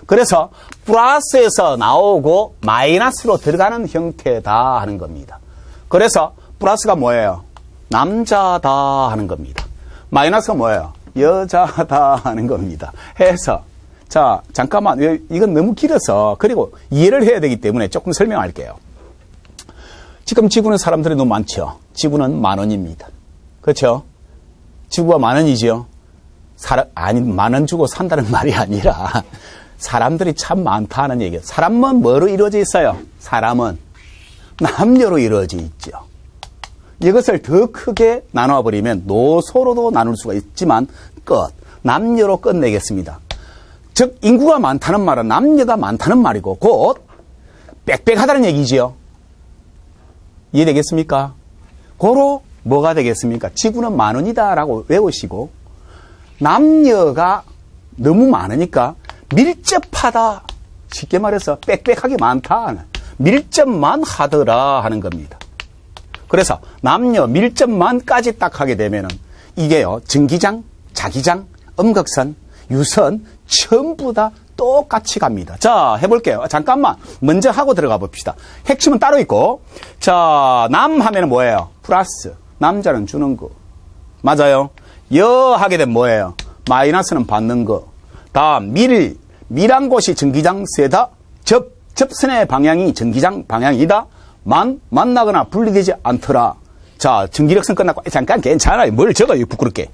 그래서 플러스에서 나오고 마이너스로 들어가는 형태다 하는 겁니다. 그래서 플러스가 뭐예요? 남자다 하는 겁니다. 마이너스가 뭐예요? 여자다 하는 겁니다. 해서 자, 잠깐만. 이건 너무 길어서 그리고 이해를 해야 되기 때문에 조금 설명할게요. 지금 지구는 사람들이 너무 많죠. 지구는 10,000원입니다. 그렇죠? 지구가 10,000원이지요. 아니 10,000원 주고 산다는 말이 아니라 사람들이 참 많다는 얘기예요. 사람은 뭐로 이루어져 있어요? 사람은 남녀로 이루어져 있죠. 이것을 더 크게 나눠버리면 노소로도 나눌 수가 있지만 남녀로 끝내겠습니다. 즉 인구가 많다는 말은 남녀가 많다는 말이고 곧 빽빽하다는 얘기지요. 이해되겠습니까? 고로 뭐가 되겠습니까? 지구는 10,000원이다라고 외우시고 남녀가 너무 많으니까 밀접하다. 쉽게 말해서 빽빽하게 많다. 밀접만 하더라 하는 겁니다. 그래서 남녀 밀접만까지 딱 하게 되면은 이게요. 전기장, 자기장, 음극선, 유선 전부 다 똑같이 갑니다. 자, 해볼게요. 잠깐만. 먼저 하고 들어가 봅시다. 핵심은 따로 있고. 자, 남 하면은 뭐예요? 플러스. 남자는 주는 거. 맞아요. 여 하게 되면 뭐예요? 마이너스는 받는 거. 다음, 밀한 곳이 전기장 세다. 접선의 방향이 전기장 방향이다. 만나거나 분리되지 않더라. 자, 전기력선 끝났고. 잠깐 괜찮아요. 뭘 적어요, 부끄럽게.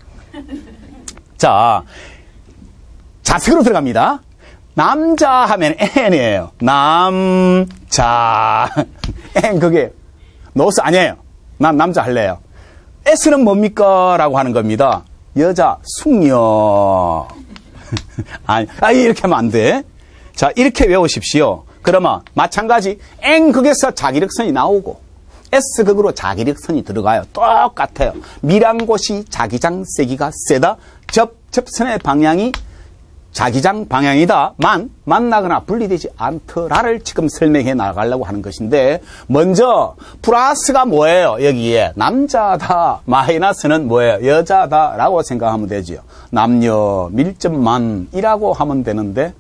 자, 자석으로 들어갑니다. 남자 하면 N이에요. 남자. N 그게 노스 아니에요. 난 남자 할래요. S는 뭡니까? 라고 하는 겁니다. 여자, 숙녀. 아니, 이렇게 하면 안 돼. 자, 이렇게 외우십시오. 그러면 마찬가지 N극에서 자기력선이 나오고 S극으로 자기력선이 들어가요. 똑같아요. 밀한 곳이 자기장 세기가 세다. 접선의 방향이 자기장 방향이다. 만나거나 분리되지 않더라를 지금 설명해 나가려고 하는 것인데, 먼저 플러스가 뭐예요? 여기에 남자다, 마이너스는 뭐예요? 여자다라고 생각하면 되지요. 남녀 밀접만이라고 하면 되는데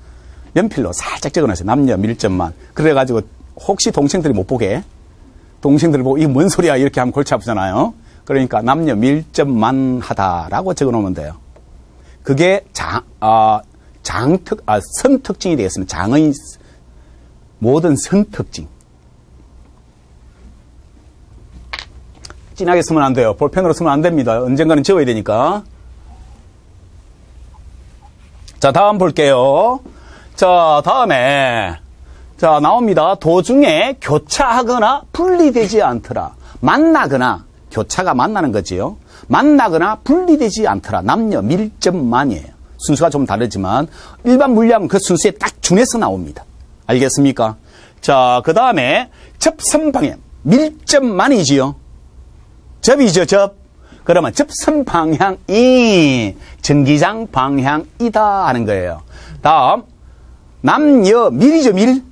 연필로 살짝 적어놨어요. 남녀 밀접만. 그래가지고 혹시 동생들이 못 보게, 동생들 보고 이게 뭔 소리야 이렇게 하면 골치 아프잖아요. 그러니까 남녀 밀접만 하다라고 적어놓으면 돼요. 그게 선특징이 되겠습니다. 장의 모든 선특징. 진하게 쓰면 안 돼요. 볼펜으로 쓰면 안 됩니다. 언젠가는 지워야 되니까. 자, 다음 볼게요. 자, 다음에 자, 나옵니다. 도중에 교차하거나 분리되지 않더라. 만나거나, 교차가 만나는 거지요. 만나거나 분리되지 않더라. 남녀 밀접만이에요. 순수가 좀 다르지만 일반 물리학은 그 순수에 딱 준해서 나옵니다. 알겠습니까? 자, 그 다음에 접선 방향. 밀접만이지요. 접이죠, 접. 그러면 접선 방향이 전기장 방향이다 하는 거예요. 다음, 남녀 밀이죠, 밀.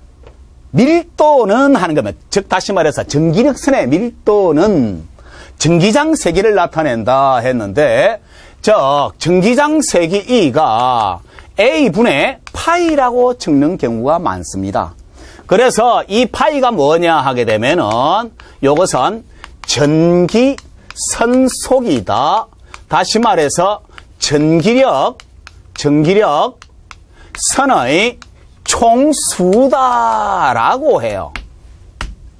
밀도는 하는 거면, 즉 다시 말해서 전기력선의 밀도는 전기장 세기를 나타낸다 했는데, 전기장 세기 E가 A분의 파이라고 적는 경우가 많습니다. 그래서 이 파이가 뭐냐 하게 되면은 요것은 전기선속이다. 다시 말해서 전기력 선의 총수다라고 해요.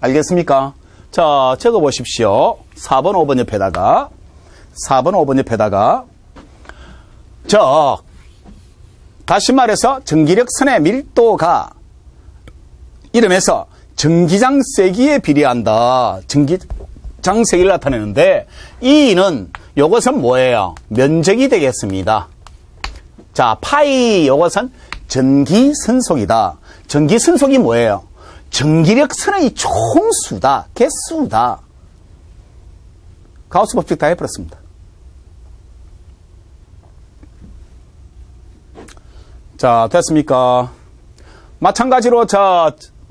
알겠습니까? 자, 적어 보십시오. 4번, 5번 옆에다가. 4번, 5번 옆에다가. 다시 말해서 전기력선의 밀도가 이름에서 전기장 세기에 비례한다. 전기장 세기를 나타내는데, E는 요것은 뭐예요? 면적이 되겠습니다. 자, 파이 요것은 전기선속이다. 전기선속이 뭐예요? 전기력선의 총수다. 개수다. 가우스 법칙 다 해버렸습니다. 자, 됐습니까? 마찬가지로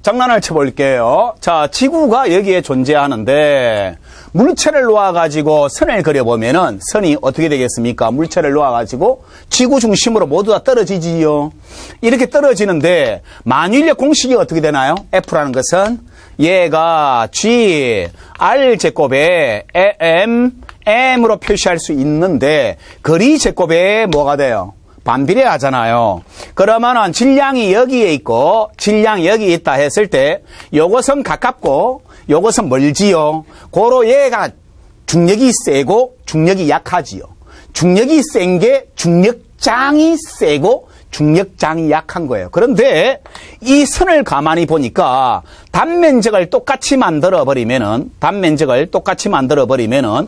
장난을 쳐볼게요. 자, 지구가 여기에 존재하는데 물체를 놓아가지고 선을 그려보면은 선이 어떻게 되겠습니까? 물체를 놓아가지고 지구 중심으로 모두 다 떨어지지요. 이렇게 떨어지는데 만유인력 공식이 어떻게 되나요? F라는 것은 얘가 G, R 제곱에 M으로 표시할 수 있는데 거리 제곱에 뭐가 돼요? 반비례하잖아요. 그러면은 질량이 여기에 있고 질량이 여기 있다 했을 때 요것은 가깝고 요것은 멀지요. 고로 얘가 중력이 세고 중력이 약하지요. 중력이 센 게 중력장이 세고 중력장이 약한 거예요. 그런데 이 선을 가만히 보니까 단면적을 똑같이 만들어 버리면은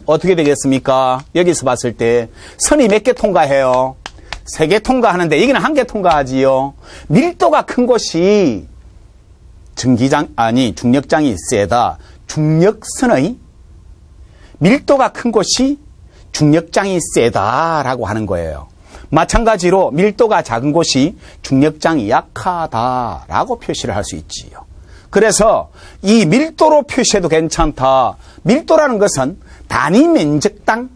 어떻게 되겠습니까? 여기서 봤을 때 선이 몇 개 통과해요? 3개 통과하는데 여기는 1개 통과하지요. 밀도가 큰 곳이 중력장이 세다. 중력선의 밀도가 큰 곳이 중력장이 세다라고 하는 거예요. 마찬가지로 밀도가 작은 곳이 중력장이 약하다라고 표시를 할 수 있지요. 그래서 이 밀도로 표시해도 괜찮다. 밀도라는 것은 단위 면적당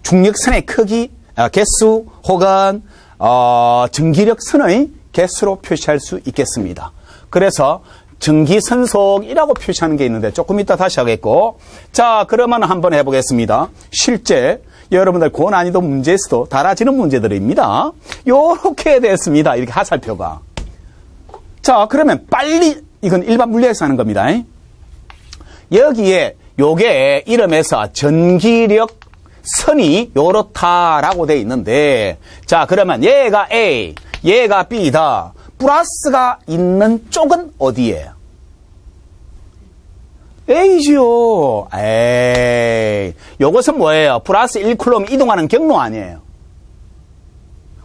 중력선의 크기, 개수 혹은 전기력선의 개수로 표시할 수 있겠습니다. 그래서 전기선속이라고 표시하는 게 있는데 조금 이따 다시 하겠고, 자, 그러면 한번 해보겠습니다. 실제 여러분들 고난이도 문제에서도 달아지는 문제들입니다. 요렇게 됐습니다. 이렇게 하살표가. 자, 그러면 빨리 이건 일반 물리에서 하는 겁니다. 여기에 요게 이름에서 전기력 선이 요렇다라고 돼 있는데, 자, 그러면 얘가 A, 얘가 B다. 플러스가 있는 쪽은 어디예요? A지요. 에이, 요것은 뭐예요? 플러스 1쿨롬 이동하는 경로 아니에요?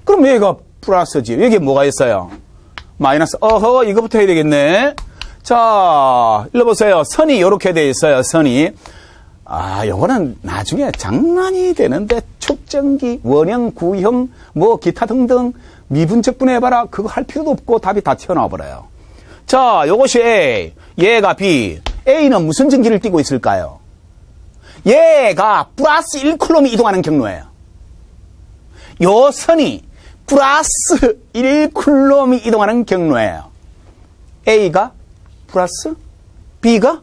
그럼 얘가 플러스지. 여기에 뭐가 있어요? 마이너스. 어허, 이거부터 해야 되겠네. 자, 읽어보세요. 선이 이렇게 돼 있어요. 선이. 아, 요거는 나중에 장난이 되는데 축전기, 원형, 구형, 뭐 기타 등등 미분적분 해봐라. 그거 할 필요도 없고 답이 다 튀어나와 버려요. 자, 요것이 A, 얘가 B. A는 무슨 전기를 띠고 있을까요? 얘가 플러스 1쿨롬이 이동하는 경로예요. 요 선이 플러스 1쿨롬이 이동하는 경로예요. A가 플러스, B가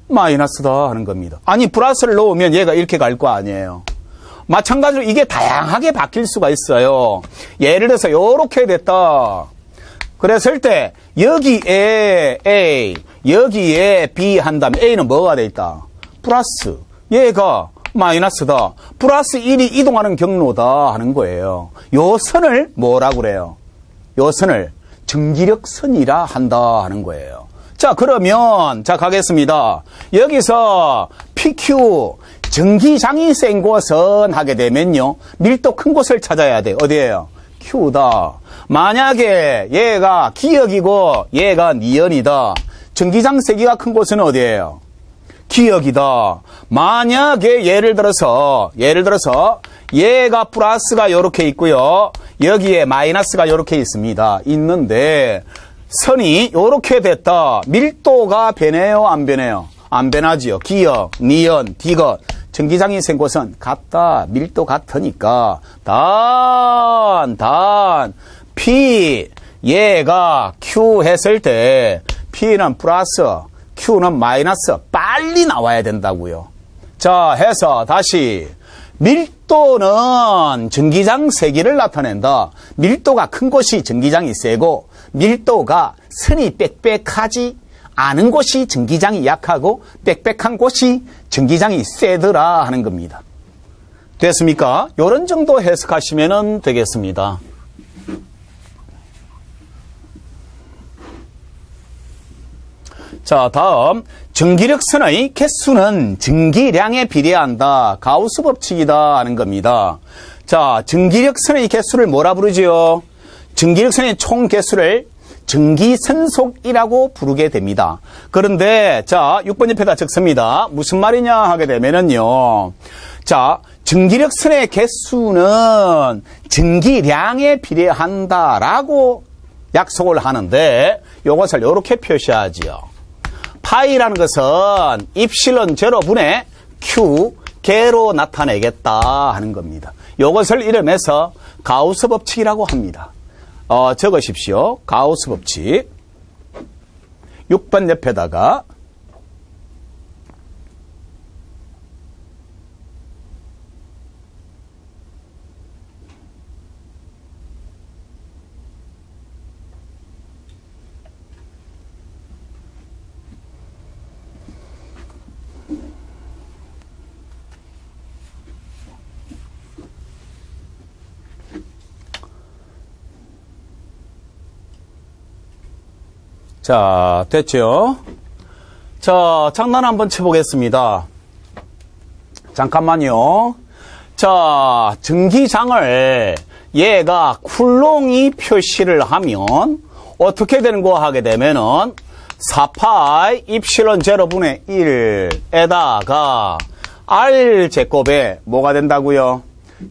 마이너스다 하는 겁니다. 아니, 플러스를 넣으면 얘가 이렇게 갈 거 아니에요. 마찬가지로 이게 다양하게 바뀔 수가 있어요. 예를 들어서 요렇게 됐다. 그랬을 때 여기에 A, 여기에 B 한다면 A는 뭐가 돼 있다? 플러스. 얘가 마이너스다. 플러스 1이 이동하는 경로다 하는 거예요. 요 선을 뭐라고 그래요? 요 선을 전기력선이라 한다 하는 거예요. 자, 그러면 자 가겠습니다. 여기서 PQ 전기장이 센 곳은 하게 되면요. 밀도 큰 곳을 찾아야 돼요. 어디예요? Q다. 만약에 얘가 기역이고 얘가 니연이다. 전기장 세기가 큰 곳은 어디예요? 기역이다. 만약에 예를 들어서 얘가 플러스가 이렇게 있고요. 여기에 마이너스가 이렇게 있습니다. 있는데 선이 이렇게 됐다. 밀도가 변해요? 안 변해요? 안 변하지요. 기역, 니연, 디귿. 전기장이 센 곳은 같다. 밀도 같으니까 단 P 얘가 Q 했을 때 P는 플러스 Q는 마이너스 빨리 나와야 된다고요. 자, 해서 다시 밀도는 전기장 세기를 나타낸다. 밀도가 큰 곳이 전기장이 세고 밀도가 선이 빽빽하지 않은 곳이 전기장이 약하고 빽빽한 곳이 전기장이 세더라 하는 겁니다. 됐습니까? 이런 정도 해석하시면 되겠습니다. 자, 다음 전기력선의 개수는 전기량에 비례한다. 가우스 법칙이다 하는 겁니다. 자, 전기력선의 개수를 뭐라 부르지요? 전기력선의 총 개수를 전기선속이라고 부르게 됩니다. 그런데 자 6번 옆에다 적습니다. 무슨 말이냐 하게 되면은요. 자, 전기력선의 개수는 전기량에 비례한다라고 약속을 하는데 이것을 이렇게 표시하지요. 파이라는 것은 입실론 제로분의 Q 개로 나타내겠다 하는 겁니다. 이것을 이름해서 가우스 법칙이라고 합니다. 적으십시오. 가우스 법칙. 6번 옆에다가 자, 됐죠? 자, 장난 한번 쳐보겠습니다. 잠깐만요. 자, 전기장을 얘가 쿨롱이 표시를 하면 어떻게 되는 거 하게 되면은 4파이 입실론 제로분의 1에다가 R 제곱에 뭐가 된다고요?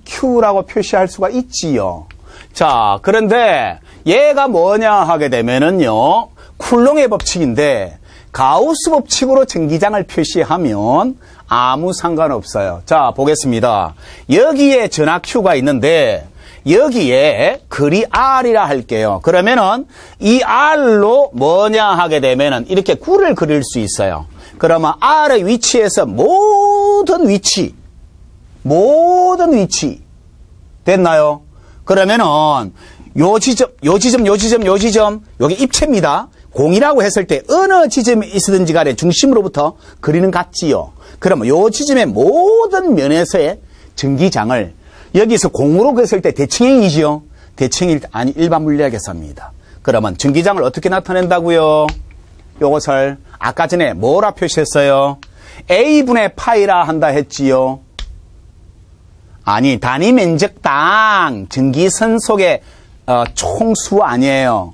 Q라고 표시할 수가 있지요. 자, 그런데 얘가 뭐냐 하게 되면은요. 쿨롱의 법칙인데 가우스 법칙으로 전기장을 표시하면 아무 상관없어요. 자, 보겠습니다. 여기에 전압 Q가 있는데 여기에 글이 R이라 할게요. 그러면은 이 R로 뭐냐 하게 되면은 이렇게 구를 그릴 수 있어요. 그러면 R의 위치에서 모든 위치 됐나요? 그러면은 요 지점, 여기 입체입니다. 공이라고 했을 때 어느 지점에 있으든지 간에 중심으로부터 거리는 같지요. 그러면 요 지점의 모든 면에서의 전기장을 여기서 공으로 그렸을 때 대칭행이지요. 대칭일 아니 일반 물리학에서입니다. 그러면 전기장을 어떻게 나타낸다고요? 요것을 아까 전에 뭐라 표시했어요? A분의 파이라 한다 했지요. 아니 단위 면적당 전기선 속의 총수 아니에요.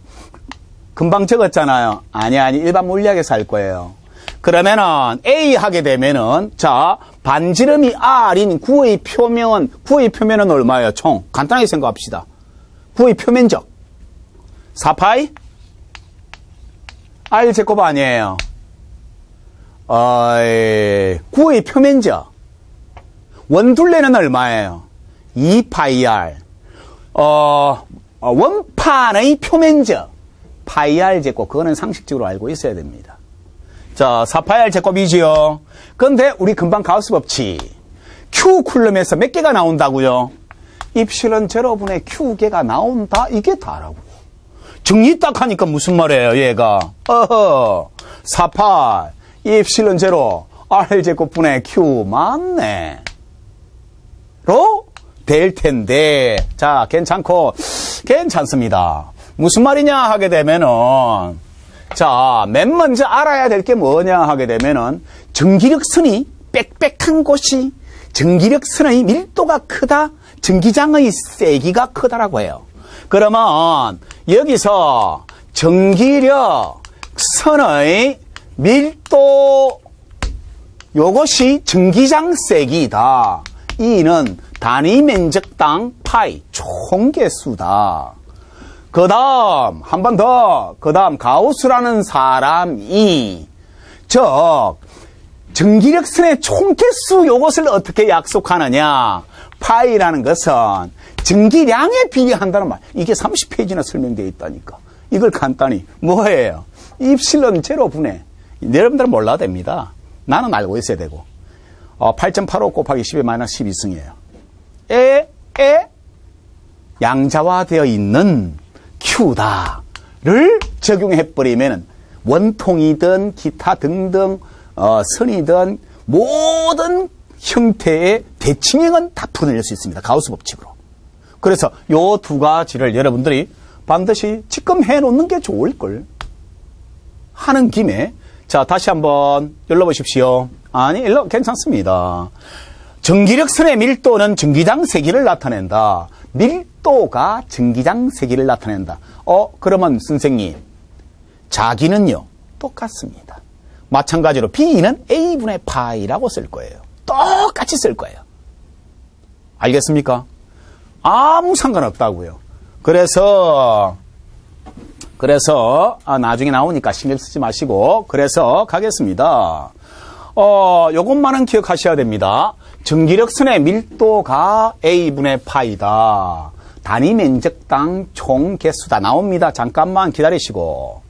금방 적었잖아요. 아니, 일반 물리학에서 할 거예요. 그러면은 A 하게 되면은 자, 반지름이 R인 구의 표면은 얼마예요? 총. 간단하게 생각합시다. 구의 표면적 4파이 R 제곱 아니에요. 구의 표면적 원둘레는 얼마예요? 2파이 R. 원판의 표면적 파이 R 제곱. 그거는 상식적으로 알고 있어야 됩니다. 자, 4파이 R 제곱이지요. 근데 우리 금방 가우스 법칙. Q 쿨럼에서 몇 개가 나온다고요? 입실은 제로분의 Q개가 나온다. 이게 다라고요. 정리 딱 하니까 무슨 말이에요, 얘가? 4파이 입실은 제로 R 제곱분의 Q 맞네. 로 될 텐데. 자, 괜찮습니다. 무슨 말이냐 하게 되면은 자, 맨 먼저 알아야 될 게 뭐냐 하게 되면은 전기력선이 빽빽한 곳이 전기력선의 밀도가 크다, 전기장의 세기가 크다라고 해요. 그러면 여기서 전기력선의 밀도 요것이 전기장 세기다. E는 단위 면적당 파이 총개수다. 그 다음 한 번 더, 그 다음 가우스라는 사람이 즉 전기력선의 총개수 요것을 어떻게 약속하느냐. 파이라는 것은 전기량에 비례한다는 말. 이게 30페이지나 설명되어 있다니까. 이걸 간단히 뭐예요? 입실론 제로분의, 여러분들은 몰라도 됩니다. 나는 알고 있어야 되고 8.85 곱하기 10의 마이너스 12승이에요. 양자화되어 있는 Q다를 적용해버리면 원통이든 기타 등등 선이든 모든 형태의 대칭형은 다 풀어낼 수 있습니다. 가우스 법칙으로. 그래서 요 두 가지를 여러분들이 반드시 지금 해놓는 게 좋을걸. 하는 김에 자, 다시 한번 열러보십시오. 아니, 괜찮습니다. 전기력선의 밀도는 전기장 세기를 나타낸다. 밀도가 전기장 세기를 나타낸다. 그러면 선생님, 자기는요, 똑같습니다. 마찬가지로 B는 A분의 파이라고 쓸 거예요. 똑같이 쓸 거예요. 알겠습니까? 아무 상관없다고요. 그래서 나중에 나오니까 신경 쓰지 마시고, 그래서 가겠습니다. 요것만은 기억하셔야 됩니다. 전기력선의 밀도가 A분의 파이다. 단위 면적당 총 개수다. 나옵니다. 잠깐만 기다리시고.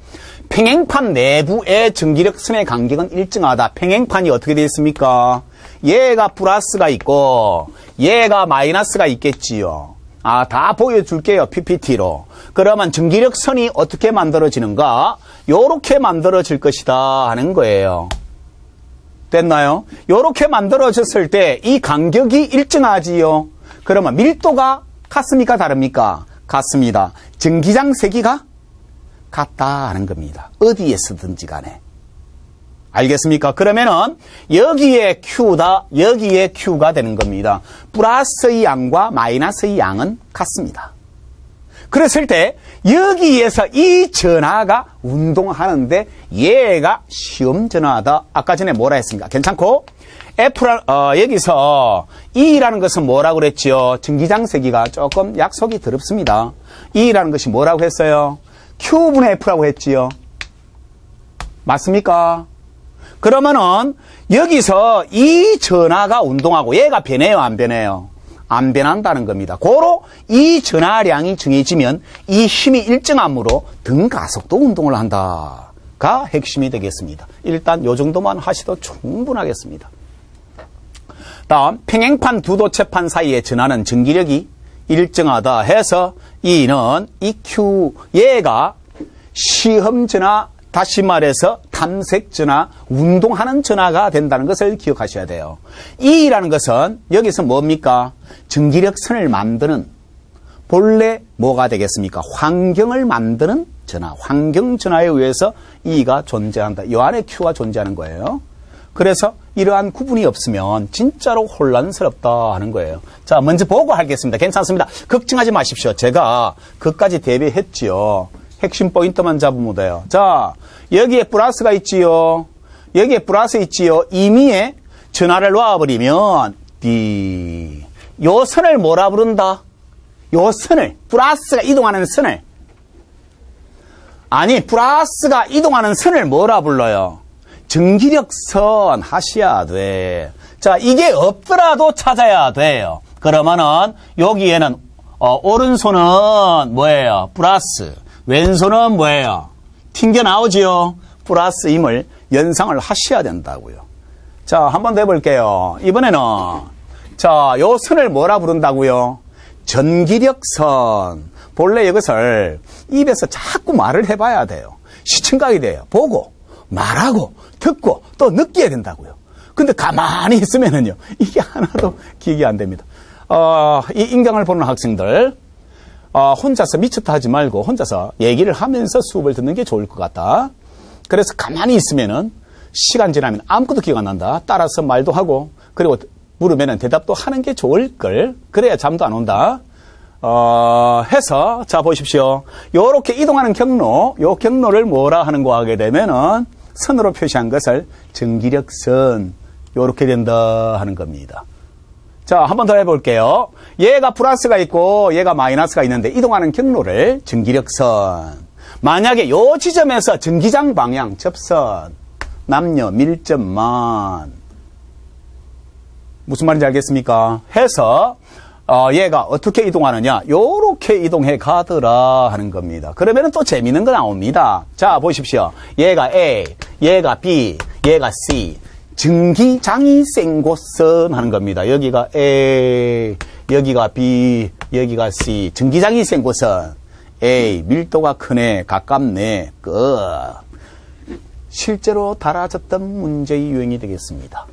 평행판 내부의 전기력선의 간격은 일정하다. 평행판이 어떻게 되어 있습니까? 얘가 플러스가 있고 얘가 마이너스가 있겠지요. 다 보여줄게요. PPT로. 그러면 전기력선이 어떻게 만들어지는가? 요렇게 만들어질 것이다 하는 거예요. 됐나요? 요렇게 만들어졌을 때 이 간격이 일정하지요. 그러면 밀도가 같습니까? 다릅니까? 같습니다. 전기장 세기가 같다 하는 겁니다. 어디에 쓰든지 간에. 알겠습니까? 그러면은 여기에 Q다, 여기에 Q가 되는 겁니다. 플러스의 양과 마이너스의 양은 같습니다. 그랬을 때 여기에서 이 전하가 운동하는데 얘가 시험 전하다. 아까 전에 뭐라 했습니까? 괜찮고 여기서 E라는 것은 뭐라고 그랬죠? 전기장 세기가 조금 약속이 더럽습니다. E라는 것이 뭐라고 했어요? Q분의 F라고 했지요. 맞습니까? 그러면은 여기서 이 전하가 운동하고 얘가 변해요, 안 변해요? 안 변한다는 겁니다. 고로 이 전하량이 정해지면 이 힘이 일정하므로 등가속도 운동을 한다가 핵심이 되겠습니다. 일단 요 정도만 하셔도 충분하겠습니다. 다음 평행판 두 도체판 사이의 전하는 전기력이 일정하다 해서 E는 EQ 얘가 시험 전하, 다시 말해서 탐색 전하, 운동하는 전하가 된다는 것을 기억하셔야 돼요. E라는 것은 여기서 뭡니까? 전기력선을 만드는, 본래 뭐가 되겠습니까? 환경을 만드는 전하, 환경 전하에 의해서 E가 존재한다. 이 안에 Q가 존재하는 거예요. 그래서 이러한 구분이 없으면 진짜로 혼란스럽다 하는 거예요. 자, 먼저 보고 하겠습니다. 괜찮습니다. 걱정하지 마십시오. 제가 그까지 대비했지요. 핵심 포인트만 잡으면 돼요. 자, 여기에 플러스가 있지요. 여기에 플러스 있지요. 임의에 전하를 놔버리면 요 선을 뭐라 부른다? 요 선을, 플러스가 이동하는 선을, 아니 플러스가 이동하는 선을 뭐라 불러요? 전기력선 하셔야 돼. 자, 이게 없더라도 찾아야 돼요. 그러면은 여기에는 오른손은 뭐예요? 플러스. 왼손은 뭐예요? 튕겨 나오지요? 플러스임을 연상을 하셔야 된다고요. 자, 한번 더 해볼게요. 이번에는 자, 요 선을 뭐라 부른다고요? 전기력선. 본래 이것을 입에서 자꾸 말을 해봐야 돼요. 시청각이 돼요. 보고, 말하고, 듣고, 또 느껴야 된다고요. 근데 가만히 있으면은요, 이게 하나도 기억이 안 됩니다. 이 인강을 보는 학생들, 혼자서 미쳤다 하지 말고 혼자서 얘기를 하면서 수업을 듣는 게 좋을 것 같다. 그래서 가만히 있으면은 시간 지나면 아무것도 기억 안 난다. 따라서 말도 하고, 그리고 물으면은 대답도 하는 게 좋을 걸. 그래야 잠도 안 온다. 해서, 자, 보십시오. 요렇게 이동하는 경로, 요 경로를 뭐라 하는 거 하게 되면은 선으로 표시한 것을 전기력선, 요렇게 된다 하는 겁니다. 자, 한 번 더 해볼게요. 얘가 플러스가 있고 얘가 마이너스가 있는데 이동하는 경로를 전기력선. 만약에 요 지점에서 전기장 방향 접선, 남녀 밀접만. 무슨 말인지 알겠습니까? 해서 얘가 어떻게 이동하느냐? 요렇게 이동해 가더라 하는 겁니다. 그러면은 또 재미있는 거 나옵니다. 자, 보십시오. 얘가 A, 얘가 B, 얘가 C. 전기장이 센 곳은 하는 겁니다. 여기가 A, 여기가 B, 여기가 C. 전기장이 센 곳은 A, 밀도가 크네, 가깝네, 끝. 실제로 달아졌던 문제의 유형이 되겠습니다.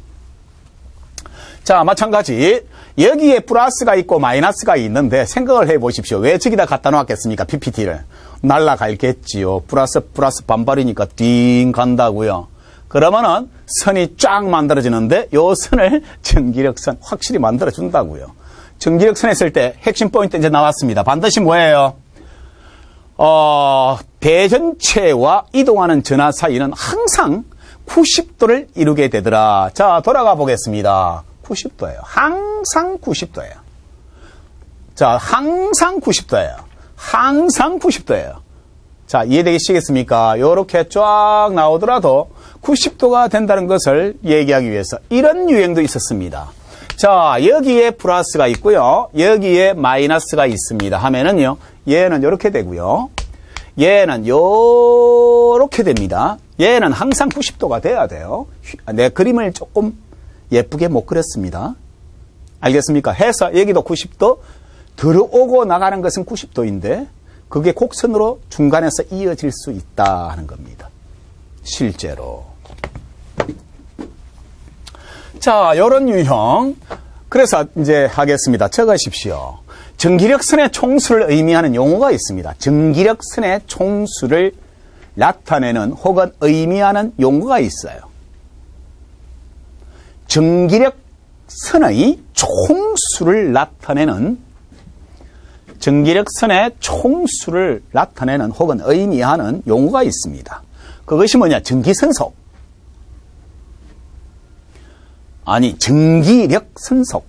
자, 마찬가지 여기에 플러스가 있고 마이너스가 있는데 생각을 해보십시오. 왜 저기다 갖다 놓았겠습니까? PPT를. 날라갈겠지요. 플러스 반발이니까 띵 간다고요. 그러면은 선이 쫙 만들어지는데 요 선을 전기력선 확실히 만들어준다고요. 전기력선 했을 때 핵심 포인트 이제 나왔습니다. 반드시 뭐예요? 대전체와 이동하는 전하 사이는 항상 90도를 이루게 되더라. 자, 돌아가 보겠습니다. 90도예요. 항상 90도예요. 자, 항상 90도예요. 항상 90도예요. 자, 이해되시겠습니까? 요렇게 쫙 나오더라도 90도가 된다는 것을 얘기하기 위해서 이런 유형도 있었습니다. 자, 여기에 플러스가 있고요. 여기에 마이너스가 있습니다. 하면은요, 얘는 요렇게 되고요. 얘는 요렇게 됩니다. 얘는 항상 90도가 돼야 돼요. 내 그림을 조금 예쁘게 못 그렸습니다. 알겠습니까? 해서 여기도 90도, 들어오고 나가는 것은 90도인데 그게 곡선으로 중간에서 이어질 수 있다 하는 겁니다. 실제로. 자, 요런 유형. 그래서 이제 하겠습니다. 적으십시오. 전기력선의 총수를 의미하는 용어가 있습니다. 전기력선의 총수를 나타내는 혹은 의미하는 용어가 있어요. 전기력선의 총수를 나타내는 혹은 의미하는 용어가 있습니다. 그것이 뭐냐? 전기선속. 아니, 전기력선속.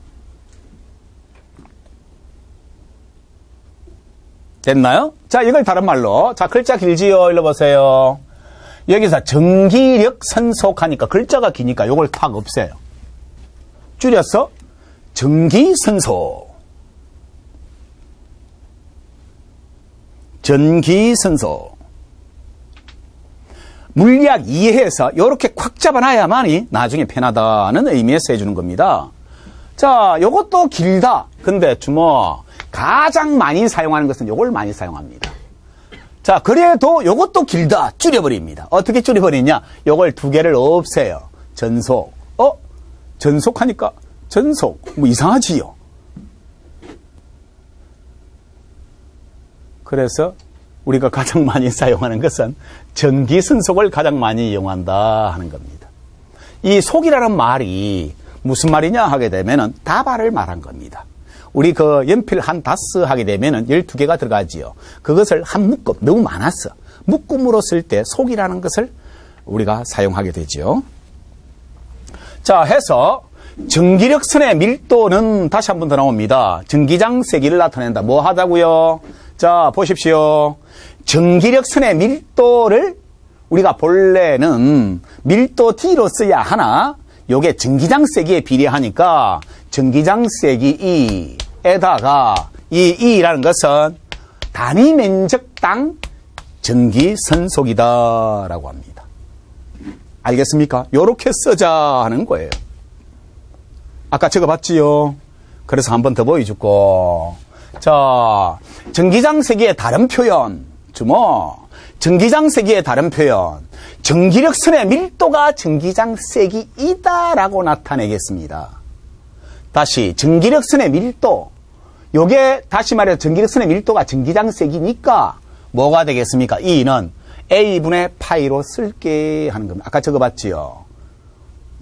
됐나요? 자, 이걸 다른 말로. 자, 글자 길지요? 읽어보세요. 여기서 전기력선속 하니까 글자가 기니까 요걸 탁 없애요. 줄여서 전기선속. 전기선속. 물리학 이해해서 이렇게 콱 잡아놔야만이 나중에 편하다는 의미에서 해주는 겁니다. 자, 요것도 길다. 근데 주모 가장 많이 사용하는 것은 요걸 많이 사용합니다. 자, 그래도 요것도 길다. 줄여버립니다. 어떻게 줄여버리냐? 요걸 두 개를 없애요. 전속. 전속하니까 전속. 뭐 이상하지요? 그래서 우리가 가장 많이 사용하는 것은 전기선속을 가장 많이 이용한다 하는 겁니다. 이 속이라는 말이 무슨 말이냐 하게 되면은 다발을 말한 겁니다. 우리 그 연필 한 다스 하게 되면은 12개가 들어가지요. 그것을 한 묶음, 너무 많았어. 묶음으로 쓸 때 속이라는 것을 우리가 사용하게 되죠. 자, 해서 전기력선의 밀도는 다시 한 번 더 나옵니다. 전기장 세기를 나타낸다. 뭐 하자고요? 자, 보십시오. 전기력선의 밀도를 우리가 본래는 밀도 D로 써야 하나, 요게 전기장 세기에 비례하니까 전기장 세기 E에다가 이 E라는 것은 단위 면적당 전기 선속이다라고 합니다. 알겠습니까? 요렇게 쓰자 하는 거예요. 아까 적어봤지요? 그래서 한 번 더 보여줄고. 자, 전기장 세기의 다른 표현. 주모. 전기장 세기의 다른 표현. 전기력선의 밀도가 전기장 세기이다라고 나타내겠습니다. 다시 전기력선의 밀도. 요게 다시 말해서 전기력선의 밀도가 전기장 세기니까 뭐가 되겠습니까? E는 A분의 파이로 쓸게 하는 겁니다. 아까 적어봤지요?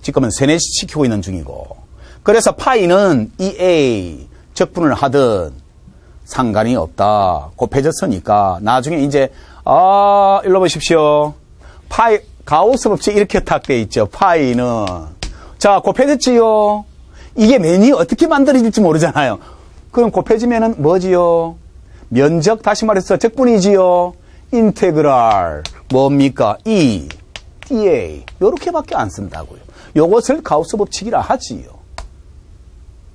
지금은 세뇌시키고 있는 중이고. 그래서 파이는 EA 적분을 하든 상관이 없다. 곱해졌으니까 나중에 이제 일로 보십시오. 파이 가우스 법칙 이렇게 딱 돼 있죠. 파이는 자 곱해졌지요. 이게 맨이 어떻게 만들어질지 모르잖아요. 그럼 곱해지면은 뭐지요? 면적 다시 말해서 적분이지요. 인테그랄 뭡니까? E, dA 요렇게밖에 안 쓴다고요. 요것을 가우스 법칙이라 하지요.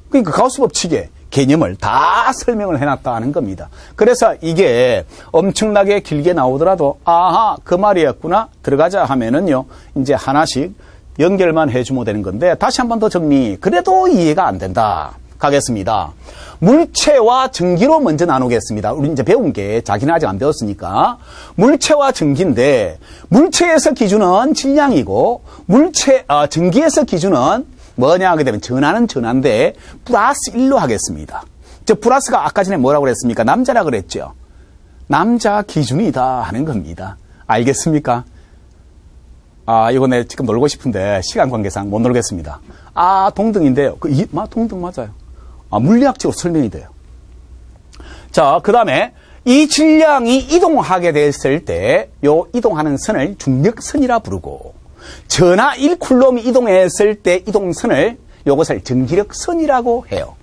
그러니까 가우스 법칙의 개념을 다 설명을 해놨다는 겁니다. 그래서 이게 엄청나게 길게 나오더라도 아하 그 말이었구나 들어가자 하면은요 이제 하나씩 연결만 해주면 되는 건데 다시 한 번 더 정리. 그래도 이해가 안 된다. 가겠습니다. 물체와 전기로 먼저 나누겠습니다. 우리 이제 배운 게 자기는 아직 안 배웠으니까 물체와 전기인데 물체에서 기준은 질량이고 전기에서 기준은 뭐냐 하게 되면 전하는 전하인데 플러스 1로 하겠습니다. 저 플러스가 아까 전에 뭐라고 그랬습니까? 남자라 그랬죠. 남자 기준이다 하는 겁니다. 알겠습니까? 이거 내 지금 놀고 싶은데 시간 관계상 못 놀겠습니다. 동등인데요. 동등 맞아요. 물리학적으로 설명이 돼요. 자, 그 다음에 이 질량이 이동하게 됐을 때 요 이동하는 선을 중력선이라 부르고 전하 1쿨롬이 이동했을 때 이동선을 요것을 전기력선이라고 해요.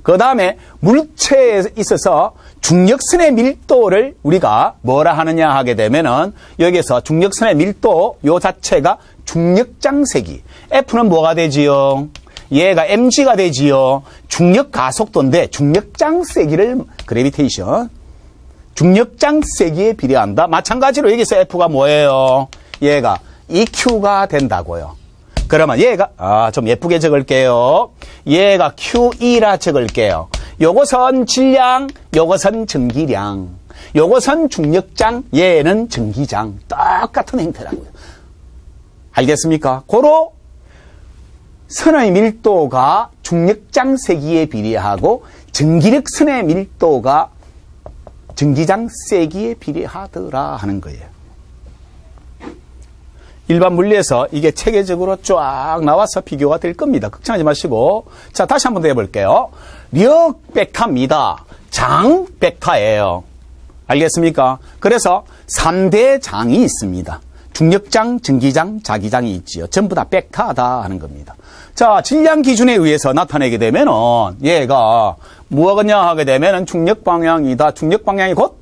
그 다음에 물체에 있어서 중력선의 밀도를 우리가 뭐라 하느냐 하게 되면은 여기에서 중력선의 밀도 요 자체가 중력장세기. F는 뭐가 되지요? 얘가 mg가 되지요. 중력 가속도인데 중력장세기를 그래비테이션 중력장세기에 비례한다. 마찬가지로 여기서 F가 뭐예요? 얘가 EQ가 된다고요. 그러면 얘가 좀 예쁘게 적을게요. 얘가 QE라 적을게요. 요것은 질량, 요것은 전기량, 요것은 중력장, 얘는 전기장. 똑같은 형태라고요. 알겠습니까? 고로 선의 밀도가 중력장 세기에 비례하고 전기력선의 밀도가 전기장 세기에 비례하더라 하는 거예요. 일반 물리에서 이게 체계적으로 쫙 나와서 비교가 될 겁니다. 걱정하지 마시고. 자, 다시 한번 더 해볼게요. 력 벡터입니다. 장 벡터예요. 알겠습니까? 그래서 3대 장이 있습니다. 중력장, 전기장, 자기장이 있지요. 전부 다 벡터다 하는 겁니다. 자, 질량 기준에 의해서 나타내게 되면은 얘가 뭐겠냐 하게 되면은 중력 방향이다. 중력 방향이 곧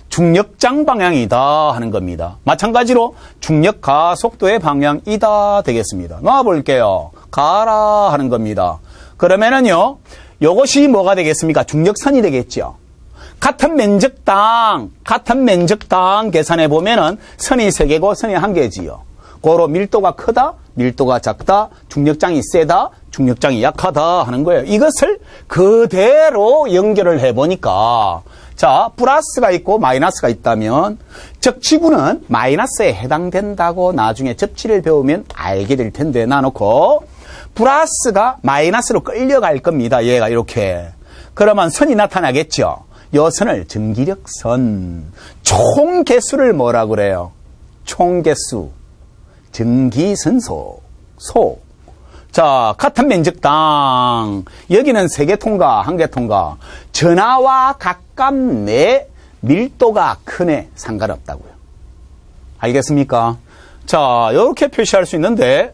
중력장 방향이다 하는 겁니다. 마찬가지로 중력 가속도의 방향이다 되겠습니다. 놔볼게요. 가라 하는 겁니다. 그러면은요, 요것이 뭐가 되겠습니까? 중력선이 되겠죠. 같은 면적당 계산해 보면은 선이 3개고 선이 1개지요. 고로 밀도가 크다, 밀도가 작다, 중력장이 세다, 중력장이 약하다 하는 거예요. 이것을 그대로 연결을 해보니까 자, 플러스가 있고 마이너스가 있다면 즉 지구는 마이너스에 해당된다고 나중에 접지를 배우면 알게 될 텐데 놔놓고 플러스가 마이너스로 끌려갈 겁니다. 얘가 이렇게. 그러면 선이 나타나겠죠. 요 선을 전기력선. 총 개수를 뭐라 그래요? 총 개수. 전기선소. 자, 같은 면적당. 여기는 3개 통과, 1개 통과. 전하와 가깝네, 밀도가 크네, 상관없다고요. 알겠습니까? 자, 이렇게 표시할 수 있는데,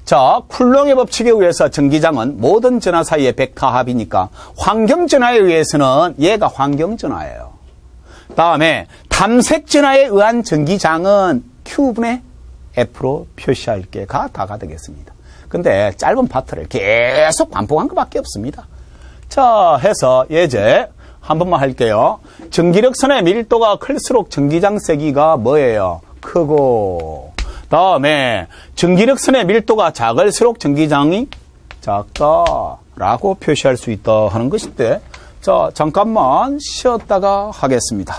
자, 쿨롱의 법칙에 의해서 전기장은 모든 전하 사이의 백타합이니까 환경전하에 의해서는 얘가 환경전하예요. 다음에 탐색 전하에 의한 전기장은 Q분의 F로 표시할 게가 다가 되겠습니다. 근데 짧은 파트를 계속 반복한 것밖에 없습니다. 자, 해서 예제 한 번만 할게요. 전기력선의 밀도가 클수록 전기장 세기가 뭐예요? 크고, 다음에 전기력선의 밀도가 작을수록 전기장이 작다라고 표시할 수 있다 하는 것인데, 자, 잠깐만 쉬었다가 하겠습니다.